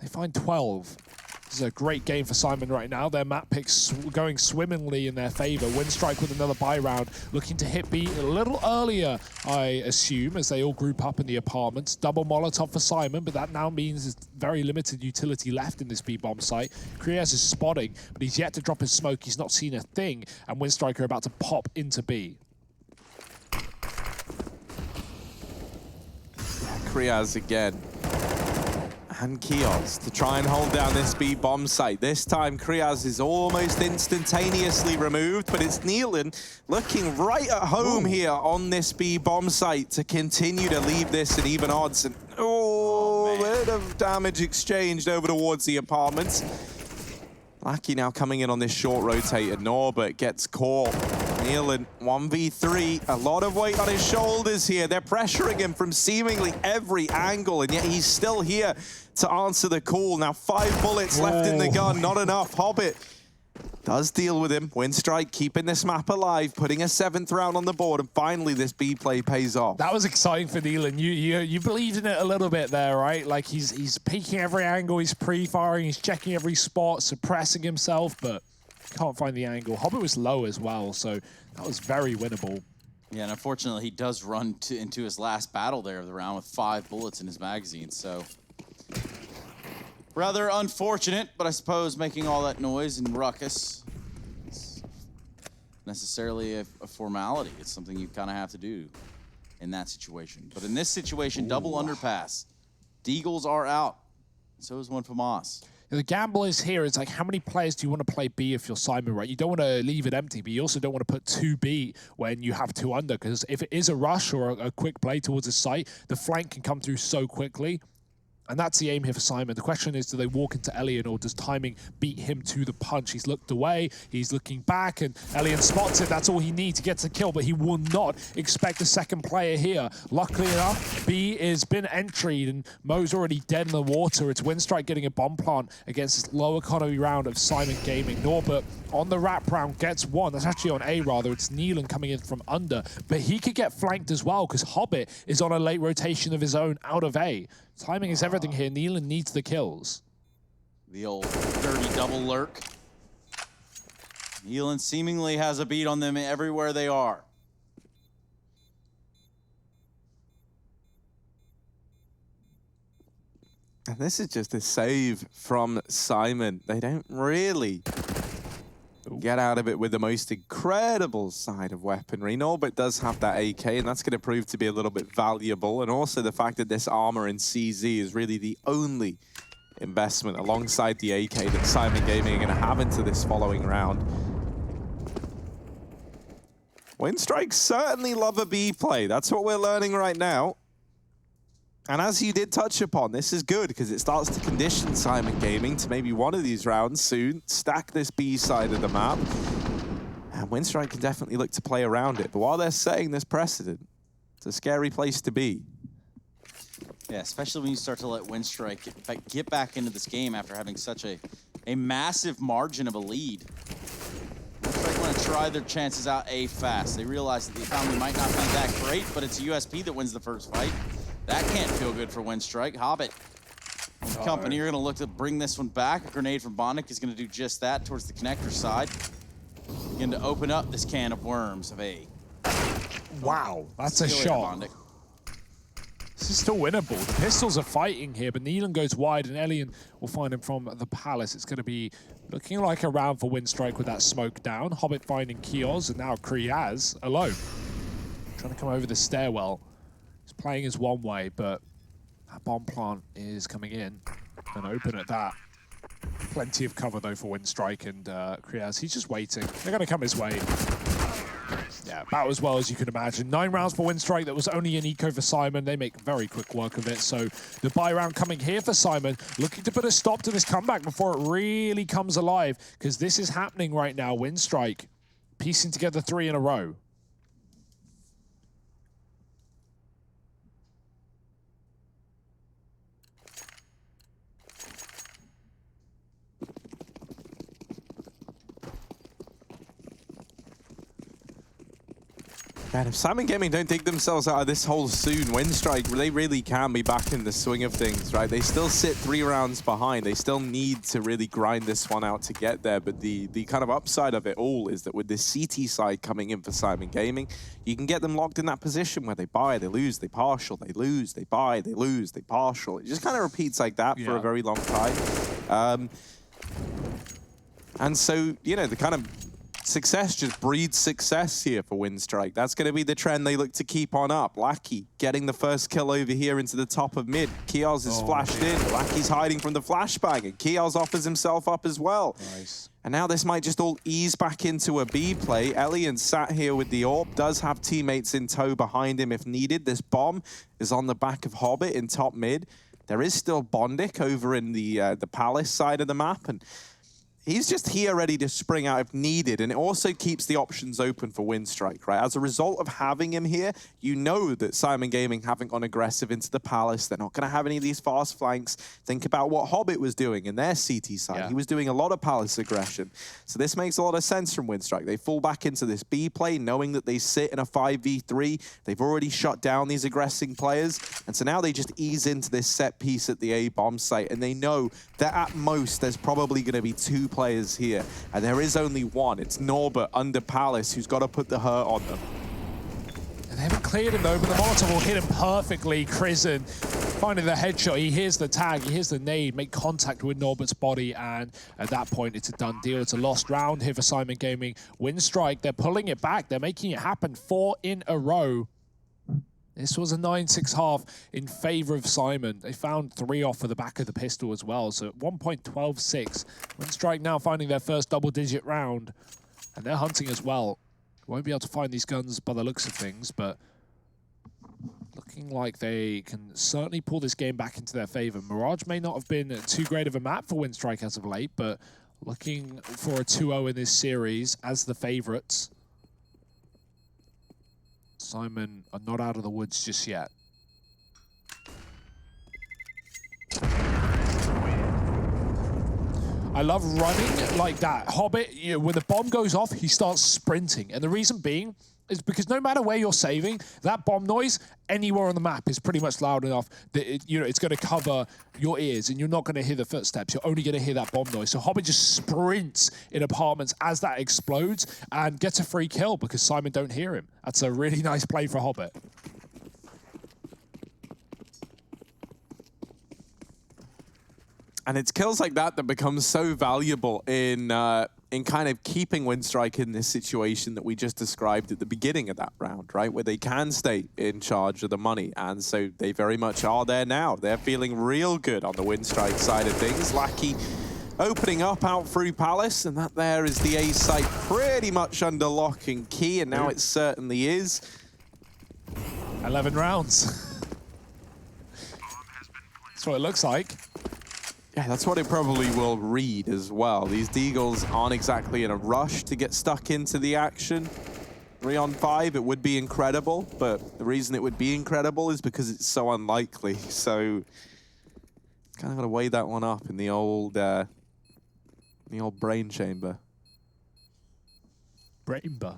they find 12. This is a great game for Syman right now. Their map picks going swimmingly in their favor. Winstrike with another buy round, looking to hit B a little earlier, I assume, as they all group up in the apartments. Double Molotov for Syman, but that now means there's very limited utility left in this B bomb site. Kriaz is spotting, but he's yet to drop his smoke. He's not seen a thing, and Winstrike are about to pop into B. Kriaz again. And Kios to try and hold down this B bomb site. This time, Kriaz is almost instantaneously removed, but it's Neelan looking right at home here on this B bomb site to continue to leave this at even odds. And a bit of damage exchanged over towards the apartments. Lackey now coming in on this short rotator. Norbert gets caught. Neelan, 1v3, a lot of weight on his shoulders here. They're pressuring him from seemingly every angle, and yet he's still here to answer the call. Now 5 bullets left in the gun, not enough. Hobbit does deal with him. Winstrike keeping this map alive, putting a 7th round on the board, and finally this B play pays off. That was exciting for Neelan. You believed in it a little bit there, right? Like he's peeking every angle, he's pre-firing, he's checking every spot, suppressing himself, but Can't find the angle. Hobbit was low as well, so that was very winnable. Yeah, and unfortunately, he does run into his last battle there of the round with 5 bullets in his magazine, so rather unfortunate, but I suppose making all that noise and ruckus is necessarily a formality. It's something you kind of have to do in that situation. But in this situation, double underpass. Deagles are out. So is one for Moss. The gamble is here. It's like, how many players do you want to play B if you're Syman, right? You don't want to leave it empty, but you also don't want to put 2B when you have 2 under, because if it is a rush or a quick play towards a site, the flank can come through so quickly. And that's the aim here for Syman. The question is, do they walk into Elian, or does timing beat him to the punch? He's looked away, he's looking back, and Elian spots it. That's all he needs to get the kill, but he will not expect a second player here. Luckily enough, B has been entried, and Mo's already dead in the water. It's Winstrike getting a bomb plant against this low economy round of Syman Gaming. Norbert on the wrap round gets 1. That's actually on A, rather. It's Neelan coming in from under, but he could get flanked as well, because Hobbit is on a late rotation of his own out of A. Timing is everything here. Neelan needs the kills. The old dirty double lurk. Neelan seemingly has a beat on them everywhere they are. And this is just a save from Syman. They don't really get out of it with the most incredible side of weaponry. Norbert does have that AK, and that's going to prove to be a little bit valuable. And also the fact that this armor in CZ is really the only investment alongside the AK that Syman Gaming are going to have into this following round. Winstrike certainly love a B play. That's what we're learning right now. And as you did touch upon, this is good because it starts to condition Syman Gaming to maybe one of these rounds soon, stack this B side of the map. And Winstrike can definitely look to play around it. But while they're setting this precedent, it's a scary place to be. Yeah, especially when you start to let Winstrike get back into this game after having such a massive margin of a lead. Winstrike want to try their chances out A fast. They realize that the economy might not be that great, but it's a USP that wins the first fight. That can't feel good for Winstrike. Hobbit and company are going to look to bring this one back. A grenade from Bondic is going to do just that towards the connector side. Begin to open up this can of worms of A. Wow, that's a shot. This is still winnable. The pistols are fighting here, but Neelan goes wide, and Elian will find him from the palace. It's going to be looking like a round for Winstrike with that smoke down. Hobbit finding Kioz, and now Kriaz alone. Trying to come over the stairwell. He's playing his one way, but that bomb plant is coming in and open at that. Plenty of cover, though, for Winstrike and Kriaz. He's just waiting. They're going to come his way. Yeah, about as well as you can imagine. 9 rounds for Winstrike. That was only an eco for Syman. They make very quick work of it. So the buy round coming here for Syman, looking to put a stop to this comeback before it really comes alive, because this is happening right now. Winstrike piecing together 3 in a row. And if Syman Gaming don't dig themselves out of this hole soon, Winstrike, they really can be back in the swing of things, right? They still sit 3 rounds behind. They still need to really grind this one out to get there. But the kind of upside of it all is that with this CT side coming in for Syman Gaming, you can get them locked in that position where they buy, they lose, they partial, they lose, they buy, they lose, they partial. It just kind of repeats like that for a very long time. And so, you know, the kind of success just breeds success here for Winstrike. That's going to be the trend they look to keep on up. Lackey getting the first kill over here into the top of mid. Kioz is flashed in. Lackey's hiding from the flashbang, and Kioz offers himself up as well. Nice. And now this might just all ease back into a B play. Elian sat here with the AWP, does have teammates in tow behind him if needed. This bomb is on the back of Hobbit in top mid. There is still Bondic over in the palace side of the map, and he's just here ready to spring out if needed, and it also keeps the options open for Winstrike, right? As a result of having him here, you know that Syman Gaming haven't gone aggressive into the palace. They're not going to have any of these fast flanks. Think about what Hobbit was doing in their CT side. Yeah. He was doing a lot of palace aggression. So this makes a lot of sense from Winstrike. They fall back into this B play, knowing that they sit in a 5v3. They've already shut down these aggressing players, and so now they just ease into this set piece at the A bomb site, and they know that at most there's probably going to be 2 players here, and there is only one. It's Norbert under Palace who's got to put the hurt on them. They haven't cleared him though, but the Molotov will hit him perfectly. Krisen finding the headshot. He hears the tag, he hears the nade, make contact with Norbert's body, and at that point, it's a done deal. It's a lost round here for Syman Gaming. Winstrike, they're pulling it back. They're making it happen 4 in a row. This was a 9-6 half in favor of Syman. They found 3 off of the back of the pistol as well, so at 1.126. Winstrike now finding their first double-digit round, and they're hunting as well. Won't be able to find these guns by the looks of things, but looking like they can certainly pull this game back into their favor. Mirage may not have been too great of a map for Winstrike as of late, but looking for a 2-0 in this series as the favorites. Syman are not out of the woods just yet. I love running like that. Hobbit, you know, when the bomb goes off, he starts sprinting. And the reason being is because no matter where you're saving, that bomb noise anywhere on the map is pretty much loud enough that it's going to cover your ears and you're not going to hear the footsteps. You're only going to hear that bomb noise. So Hobbit just sprints in apartments as that explodes and gets a free kill because Syman don't hear him. That's a really nice play for Hobbit. And it's kills like that that becomes so valuable in kind of keeping Winstrike in this situation that we just described at the beginning of that round, right? Where they can stay in charge of the money. And so they very much are there now. They're feeling real good on the Winstrike side of things. Lackey opening up out through Palace, and that there is the A site pretty much under lock and key, and now it certainly is. 11 rounds. That's what it looks like. Yeah, that's what it probably will read as well. These Deagles aren't exactly in a rush to get stuck into the action. 3 on 5, it would be incredible, but the reason it would be incredible is because it's so unlikely. So, kind of got to weigh that one up in the old brain chamber. Brainber.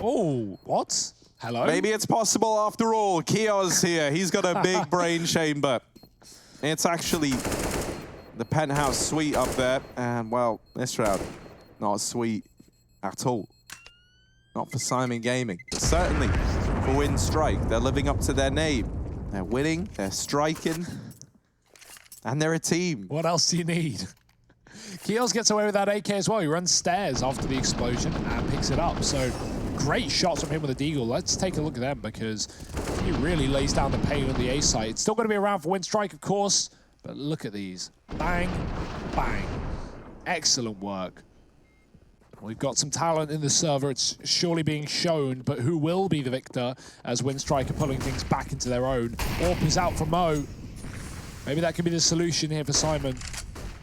Oh, what? Hello? Maybe it's possible after all. Kios here, he's got a big brain chamber. It's actually the penthouse suite up there, and well, this round, not a suite at all. Not for Syman Gaming. Certainly for Winstrike. They're living up to their name. They're winning, they're striking, and they're a team. What else do you need? Kios gets away with that AK as well. He runs stairs after the explosion and picks it up. So great shots from him with the Deagle. Let's take a look at them because he really lays down the pain on the A side. It's still going to be around for Winstrike, of course, but look at these. Bang, bang. Excellent work. We've got some talent in the server. It's surely being shown, but who will be the victor as Winstrike are pulling things back into their own? AWP is out for Mo. Maybe that could be the solution here for Syman.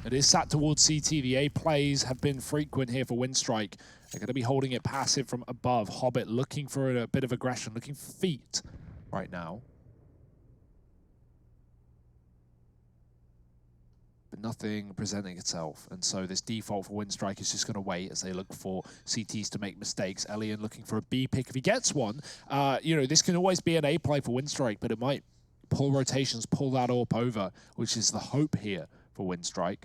It is sat towards CT. The A plays have been frequent here for Winstrike. They're going to be holding it passive from above. Hobbit looking for a bit of aggression, looking for feet right now. But nothing presenting itself. And so this default for Winstrike is just going to wait as they look for CTs to make mistakes. Elian looking for a B pick. If he gets one, this can always be an A play for Winstrike, but it might pull rotations, pull that AWP over, which is the hope here for Winstrike.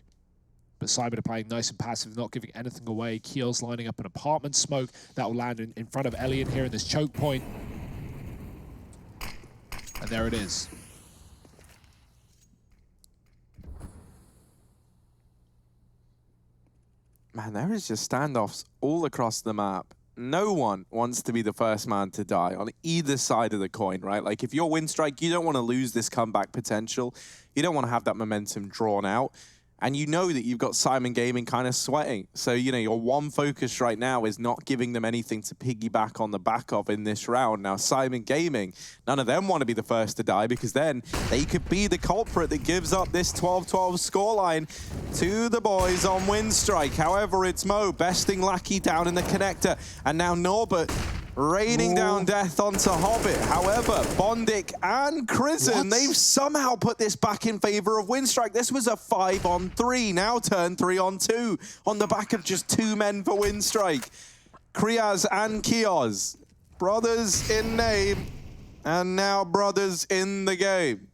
But Syman are playing nice and passive, not giving anything away. Keel's lining up an apartment smoke that will land in front of Elian here in this choke point. And there it is. Man, there is just standoffs all across the map. No one wants to be the first man to die on either side of the coin, right? Like, if you're Winstrike, you don't want to lose this comeback potential. You don't want to have that momentum drawn out. And you know that you've got Syman Gaming kind of sweating. So, your one focus right now is not giving them anything to piggyback on the back of in this round. Now, Syman Gaming, none of them want to be the first to die because then they could be the culprit that gives up this 12-12 scoreline to the boys on Winstrike. However, it's Mo besting Lackey down in the connector. And now Norbert raining down death onto Hobbit. However, Bondic and Krisen, they've somehow put this back in favor of Winstrike. This was a 5-on-3, now turned 3-on-2 on the back of just 2 men for Winstrike. Kriaz and Kios, brothers in name, and now brothers in the game.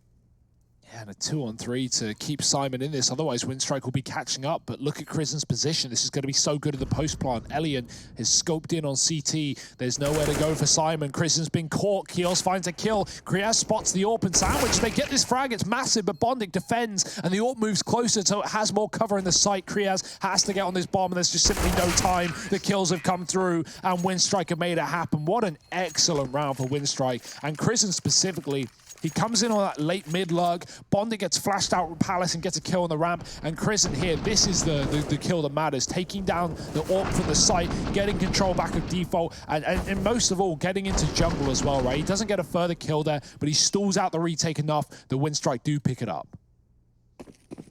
Yeah, and a 2-on-3 to keep Syman in this. Otherwise, Winstrike will be catching up. But look at Krisen's position. This is going to be so good in the post plant. Elian is scoped in on CT. There's nowhere to go for Syman. Krisen's been caught. Kios finds a kill. Kriaz spots the AWP and sandwich. They get this frag. It's massive, but Bondic defends, and the AWP moves closer, so it has more cover in the site. Kriaz has to get on this bomb, and there's just simply no time. The kills have come through, and Winstrike have made it happen. What an excellent round for Winstrike. And Krisen specifically, he comes in on that late mid-lurk. Bondic gets flashed out with Palace and gets a kill on the ramp. And Krisen here, this is the kill that matters. Taking down the AWP from the site, getting control back of default, and most of all, getting into jungle as well, right? He doesn't get a further kill there, but he stalls out the retake enough that Winstrike do pick it up.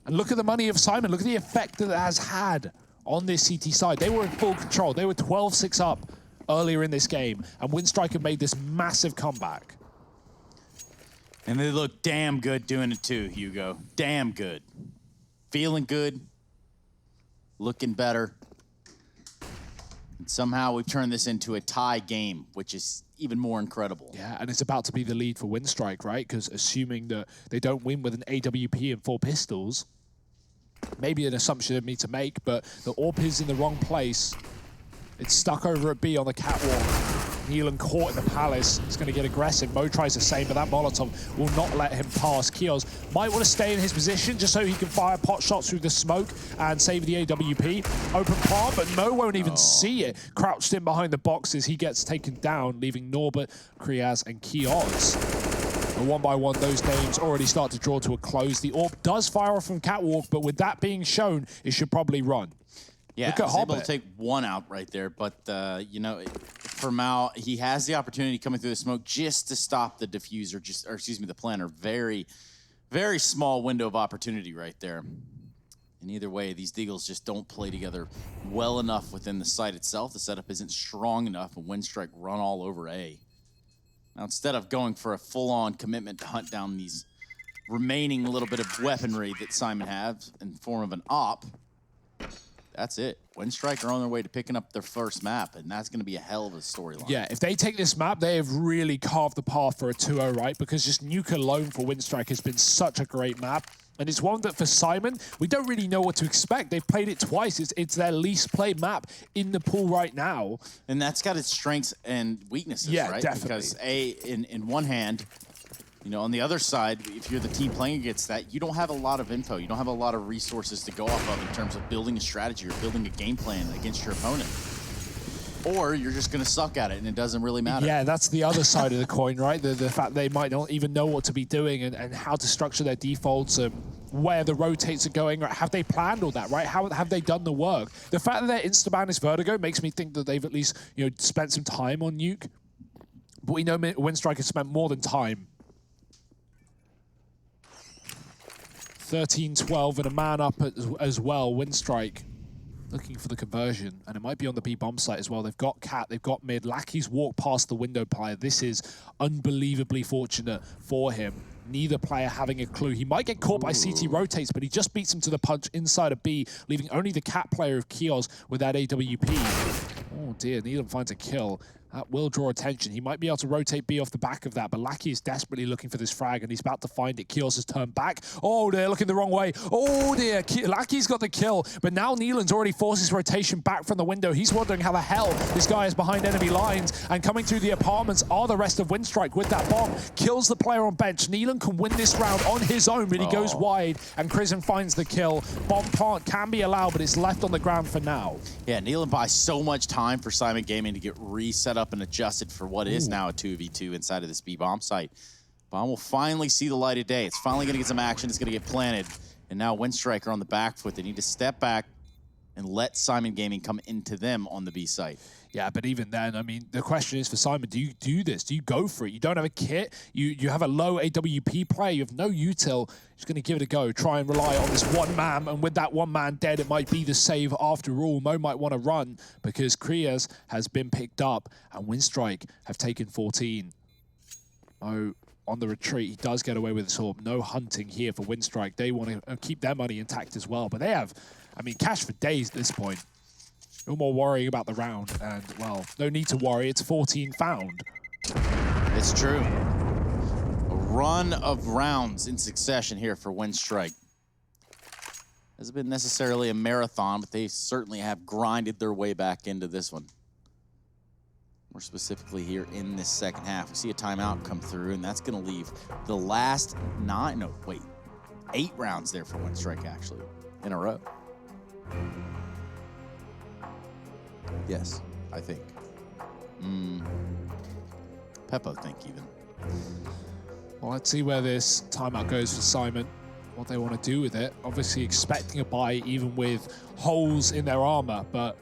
And look at the money of Syman. Look at the effect that it has had on this CT side. They were in full control. They were 12-6 up earlier in this game, and Winstrike have made this massive comeback. And they look damn good doing it too, Hugo. Damn good. Feeling good. Looking better. And somehow we've turned this into a tie game, which is even more incredible. Yeah, and it's about to be the lead for Winstrike, right? Because assuming that they don't win with an AWP and 4 pistols, maybe an assumption of me to make, but the AWP is in the wrong place. It's stuck over at B on the catwalk. Neelan caught in the Palace. He's going to get aggressive. Mo tries the same, but that Molotov will not let him pass. Kios might want to stay in his position just so he can fire pot shots through the smoke and save the AWP. Open palm, but Mo won't even see it. Crouched in behind the boxes. He gets taken down, leaving Norbert, Kriaz, and Kios. And one by one, those names already start to draw to a close. The AWP does fire off from catwalk, but with that being shown, it should probably run. Yeah, he's able to take one out right there, but, you know, for Mao, he has the opportunity coming through the smoke just to stop the diffuser, or excuse me, the planter. Very, very small window of opportunity right there. And either way, these Deagles just don't play together well enough within the site itself. The setup isn't strong enough, and Winstrike run all over A. Now, instead of going for a full-on commitment to hunt down these remaining little bit of weaponry that Syman has in the form of an op, that's it. Winstrike are on their way to picking up their first map, and that's going to be a hell of a storyline. Yeah, if they take this map, they have really carved the path for a 2-0, right? Because just Nuke alone for Winstrike has been such a great map. And it's one that for Syman, we don't really know what to expect. They've played it twice. It's their least played map in the pool right now. And that's got its strengths and weaknesses, yeah, right? Definitely. Because in one hand, you know, on the other side, if you're the team playing against that, you don't have a lot of info. You don't have a lot of resources to go off of in terms of building a strategy or building a game plan against your opponent. Or you're just going to suck at it, and it doesn't really matter. Yeah, that's the other side of the coin, right? The fact they might not even know what to be doing and how to structure their defaults, where the rotates are going. Right? Have they planned all that, right? How have they done the work? The fact that their instaban is Vertigo makes me think that they've at least, you know, spent some time on Nuke. But we know Winstrike has spent more than time. 13-12 and a man up as well. Winstrike looking for the conversion, and it might be on the B bomb site as well. They've got Cat, they've got mid. Lackey's walked past the window player. This is unbelievably fortunate for him. Neither player having a clue. He might get caught by CT rotates, but he just beats him to the punch inside of B, leaving only the Cat player of Kios with that AWP. Oh dear, Neelan finds a kill. That will draw attention. He might be able to rotate B off the back of that, but Lackey is desperately looking for this frag, and he's about to find it. Kios has turned back. Oh, they're looking the wrong way. Oh, dear. Lackey's got the kill, but now Neelan's already forced his rotation back from the window. He's wondering how the hell this guy is behind enemy lines, and coming through the apartments are the rest of Winstrike with that bomb. Kills the player on bench. Neelan can win this round on his own, but he goes wide, and Krisen finds the kill. Bomb plant can be allowed, but it's left on the ground for now. Yeah, Neelan buys so much time for Syman Gaming to get reset up and adjusted for what is now a 2v2 inside of this B-bomb site. Bomb will finally see the light of day. It's finally going to get some action. It's going to get planted. And now Winstrike are on the back foot. They need to step back and let Syman Gaming come into them on the B site. Yeah, but even then, I mean, the question is for Syman, do you do this? Do you go for it? You don't have a kit. You have a low AWP player. You have no util. Just going to give it a go. Try and rely on this one man. And with that one man dead, it might be the save after all. Mo might want to run because Kriaz has been picked up and Winstrike have taken 14. Mo on the retreat. He does get away with his orb. No hunting here for Winstrike. They want to keep their money intact as well. But they have, I mean, cash for days at this point. No more worrying about the round, and, well, no need to worry. It's 14 found. It's true. A run of rounds in succession here for Winstrike. Hasn't been necessarily a marathon, but they certainly have grinded their way back into this one. More specifically here in this second half. We see a timeout come through, and that's going to leave the last 8 rounds there for Winstrike, actually, in a row. Yes, I think. Peppo think even. Well, let's see where this timeout goes for Syman, what they want to do with it. Obviously expecting a buy even with holes in their armor, but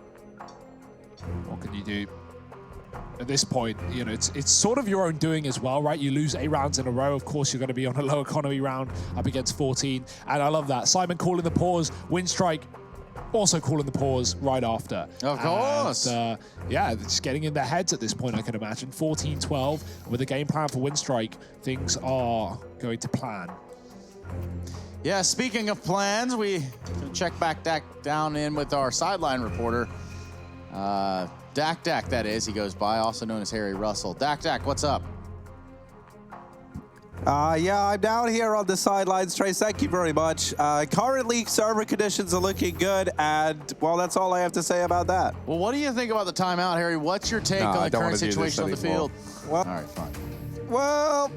what can you do? At this point, you know, it's sort of your own doing as well, right? You lose 8 rounds in a row. Of course, you're going to be on a low economy round up against 14. And I love that. Syman calling the pause. Winstrike also calling the pause right after. Of course. And, yeah, just getting in their heads at this point, I can imagine. 14-12. With a game plan for Winstrike, things are going to plan. Yeah, speaking of plans, we can check back down in with our sideline reporter. Dak, that is, he goes by, also known as Harry Russell. Dak, what's up? Yeah, I'm down here on the sidelines, Trace. Thank you very much. Currently, server conditions are looking good, and, well, that's all I have to say about that. Well, what do you think about the timeout, Harry? What's your take on the current situation on the field? Well, all right, fine. Well,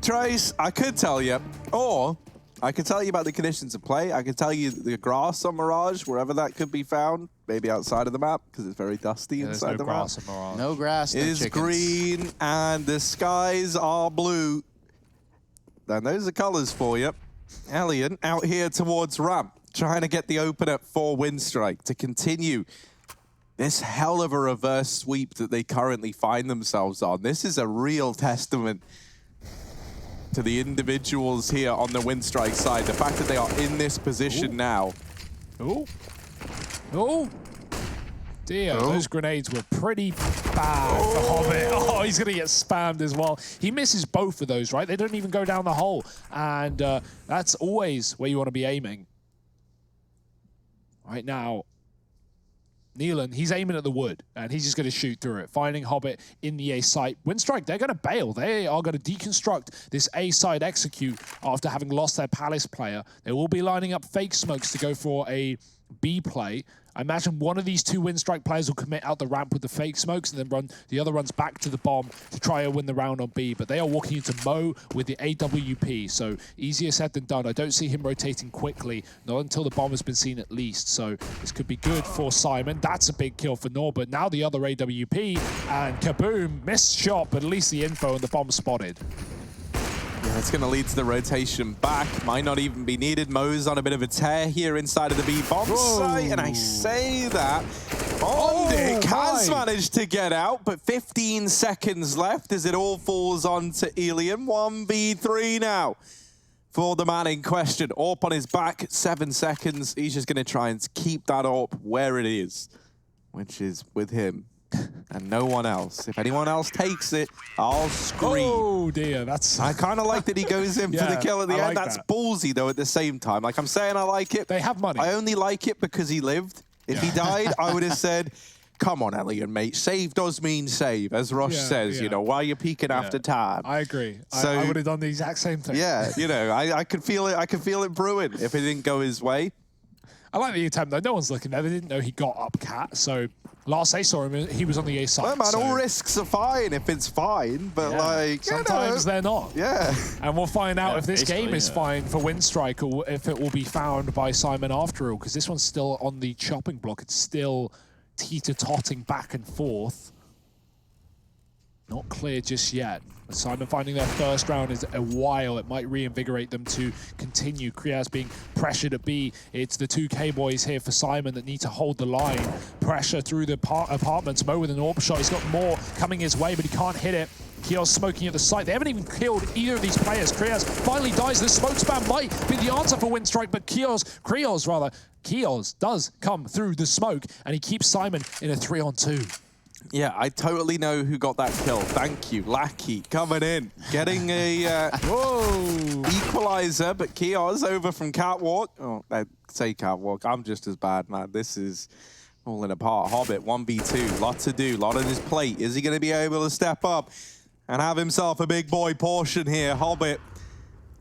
Trace, I could tell you, or I could tell you about the conditions of play. I could tell you the grass on Mirage, wherever that could be found, maybe outside of the map, because it's very dusty inside the map. No grass, no It is chickens. green, and the skies are blue. And those are colors for you. Elliot out here towards ramp, trying to get the opener for Winstrike to continue this hell of a reverse sweep that they currently find themselves on. This is a real testament to the individuals here on the Winstrike side. The fact that they are in this position now. Dear, those grenades were pretty bad for Hobbit. Oh, he's going to get spammed as well. He misses both of those, right? They don't even go down the hole. And that's always where you want to be aiming. Right now, Nealon, he's aiming at the wood, and he's just going to shoot through it, finding Hobbit in the A site. Winstrike, they're going to bail. They are going to deconstruct this A site execute after having lost their Palace player. They will be lining up fake smokes to go for a B play. I imagine one of these 2 Winstrike players will commit out the ramp with the fake smokes and then the other runs back to the bomb to try and win the round on B. But they are walking into Mo with the AWP, so easier said than done. I don't see him rotating quickly, not until the bomb has been seen at least. So this could be good for Syman. That's a big kill for Norbert. Now the other AWP, and kaboom, missed shot, but at least the info and the bomb spotted. Yeah, it's going to lead to the rotation back. Might not even be needed. Mo's on a bit of a tear here inside of the B bomb site. And I say that Bondic has managed to get out, but 15 seconds left as it all falls onto Elian. 1v3 now for the man in question. AWP on his back, 7 seconds. He's just going to try and keep that AWP where it is, which is with him and no one else. If anyone else takes it, I'll scream. Oh dear, that's... I kind of like that he goes in for the kill at the end. That's ballsy though at the same time. Like, I'm saying I like it. They have money. I only like it because he lived. If he died, I would have said, come on, Elliot, mate. Save does mean save, as Rosh says, you know, why are you peeking after time? I agree. So, I would have done the exact same thing. Yeah, you know, I could feel it. I could feel it brewing if it didn't go his way. I like the attempt, though. No one's looking there. They didn't know he got up cat. So last they saw him, he was on the A side. Well, man, all risks are fine if it's fine, but like... sometimes they're not. Yeah. And we'll find out if this game is fine for Winstrike or if it will be found by Syman after all, because this one's still on the chopping block. It's still teeter-totting back and forth. Not clear just yet. Syman finding their first round is a while. It might reinvigorate them to continue. Kriaz being pressured at B. It's the 2K boys here for Syman that need to hold the line. Pressure through the apartments. Mo with an AWP shot. He's got more coming his way, but he can't hit it. Kios smoking at the site. They haven't even killed either of these players. Kriaz finally dies. The smoke spam might be the answer for Winstrike, but Kios does come through the smoke, and he keeps Syman in a 3-on-2. Yeah, I totally know who got that kill. Thank you, Lackey, coming in, getting a equalizer, but Kios over from Catwalk. Oh, I say Catwalk, I'm just as bad, man. This is falling apart. Hobbit, 1v2, lot to do, lot on his plate. Is he going to be able to step up? and have himself a big boy portion here. Hobbit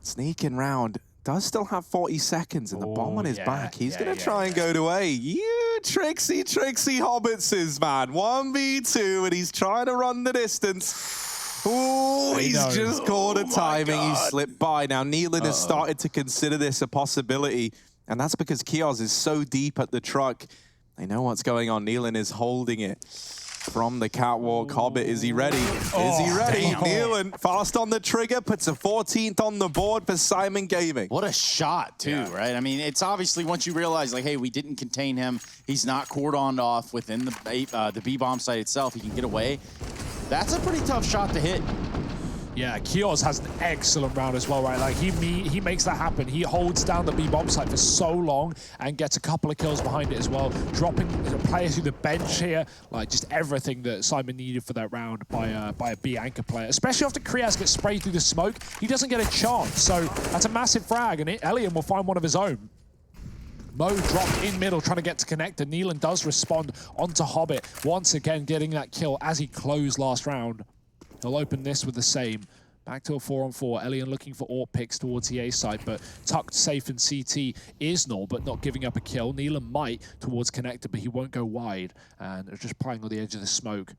sneaking round. Does still have 40 seconds and the bomb on his back. He's going to try and go to A. You tricksy Hobbitses, man. 1v2 and he's trying to run the distance. Ooh, he's just caught a timing. He slipped by. Now, Nealon has started to consider this a possibility, and that's because Kios is so deep at the truck. They know what's going on. Nealon is holding it from the catwalk. Hobbit, is he ready? Is he ready? Nealon, fast on the trigger, puts a 14th on the board for Syman Gaming. What a shot, too, right? I mean, it's obviously once you realize, like, hey, we didn't contain him. He's not cordoned off within the B bomb site itself. He can get away. That's a pretty tough shot to hit. Yeah, Kios has an excellent round as well, right? Like, he makes that happen. He holds down the B-bomb site for so long and gets a couple of kills behind it as well, dropping the player through the bench here. Like, just everything that Syman needed for that round by a B anchor player. Especially after Kriaz gets sprayed through the smoke, he doesn't get a chance. So that's a massive frag, and Elian will find one of his own. Mo dropped in middle, trying to get to connector. Nealon does respond onto Hobbit, once again getting that kill as he closed last round. He'll open this with the same. Back to a 4-on-4. Elian looking for AWP picks towards the A side, but tucked safe in CT is Null, but not giving up a kill. Nealon might towards connector, but he won't go wide. And just playing on the edge of the smoke.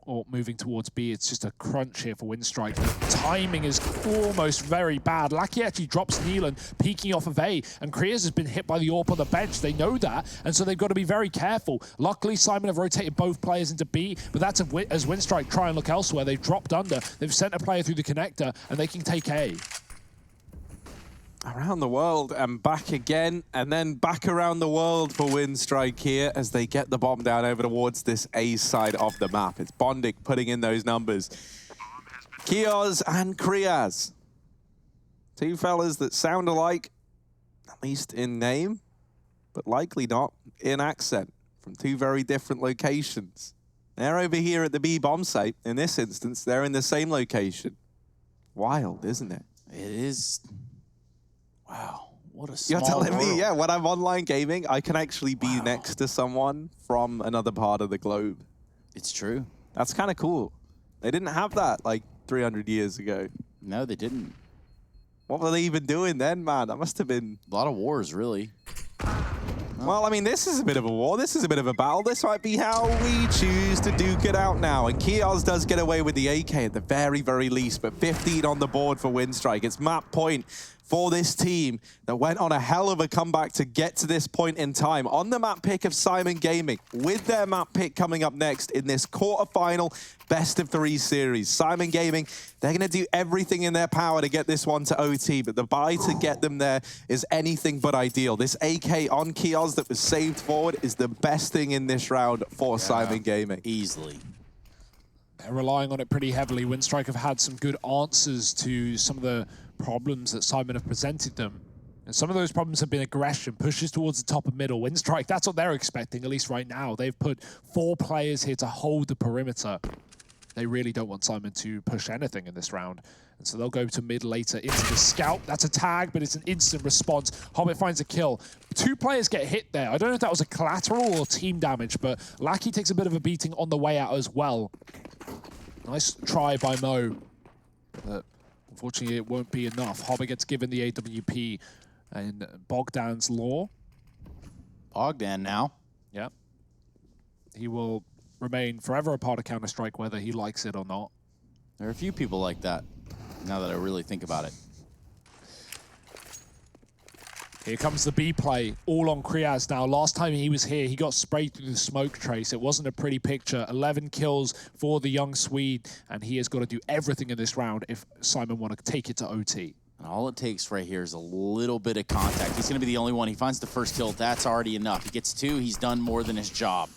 Or moving towards B, it's just a crunch here for Winstrike. The timing is almost very bad. Lackey actually drops Nealon, peeking off of A, and Kriaz has been hit by the AWP on the bench. They know that, and so they've got to be very careful. Luckily, Syman have rotated both players into B, but that's as Winstrike try and look elsewhere. They've dropped under, they've sent a player through the connector, and they can take A. Around the world and back again, and then back around the world for Winstrike here as they get the bomb down over towards this A side of the map. It's Bondik putting in those numbers. Kios and Kriaz. Two fellas that sound alike, at least in name, but likely not in accent, from two very different locations. They're over here at the B bomb site. In this instance, they're in the same location. Wild, isn't it? It is. Wow, what a small You're telling world. me, yeah, when I'm online gaming, I can actually be next to someone from another part of the globe. It's true. That's kind of cool. They didn't have that like 300 years ago. No, they didn't. What were they even doing then, man? That must have been... A lot of wars, really. Well, I mean, this is a bit of a war. This is a bit of a battle. This might be how we choose to duke it out now. And Kios does get away with the AK at the very, very least, but 15 on the board for Winstrike. It's map point for this team that went on a hell of a comeback to get to this point in time. On the map pick of Syman Gaming, with their map pick coming up next in this quarterfinal best-of-3 series. Syman Gaming, they're going to do everything in their power to get this one to OT, but the buy to get them there is anything but ideal. This AK on Kios that was saved forward is the best thing in this round for Syman Gaming. Easily. They're relying on it pretty heavily. Winstrike have had some good answers to some of the problems that Syman have presented them. And some of those problems have been aggression, pushes towards the top of middle. Winstrike, that's what they're expecting, at least right now. They've put 4 players here to hold the perimeter. They really don't want Syman to push anything in this round. And so they'll go to mid later into the scout. That's a tag, but it's an instant response. Hobbit finds a kill. 2 players get hit there. I don't know if that was a collateral or team damage, but Lackey takes a bit of a beating on the way out as well. Nice try by Mo. But unfortunately, it won't be enough. Hobbit gets given the AWP in Bogdan's law. Bogdan now. Yeah. He will remain forever a part of Counter-Strike, whether he likes it or not. There are a few people like that, now that I really think about it. Here comes the B play, all on Kriaz now. Last time he was here, he got sprayed through the smoke trace. It wasn't a pretty picture. 11 kills for the young Swede, and he has got to do everything in this round if Syman want to take it to OT. And all it takes right here is a little bit of contact. He's going to be the only one. He finds the first kill. That's already enough. He gets 2. He's done more than his job.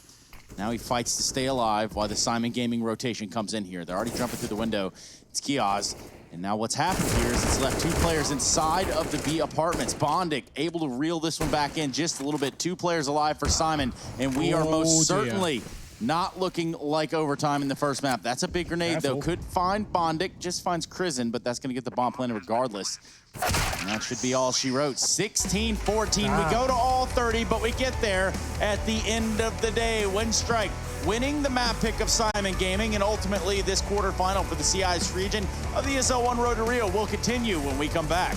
Now he fights to stay alive while the Syman Gaming rotation comes in here. They're already jumping through the window. It's Kios. And now what's happened here is it's left 2 players inside of the B apartments. Bondik able to reel this one back in just a little bit. 2 players alive for Syman. And we are most certainly Not looking like overtime in the first map. That's a big grenade, though. Careful. Could find Bondic, just finds Krizen, but that's going to get the bomb planted regardless. And that should be all she wrote. 16-14. We go to all 30, but we get there at the end of the day. Winstrike winning the map pick of Syman Gaming, and ultimately this quarterfinal for the CIS region of the ESL 1 Road to Rio will continue when we come back.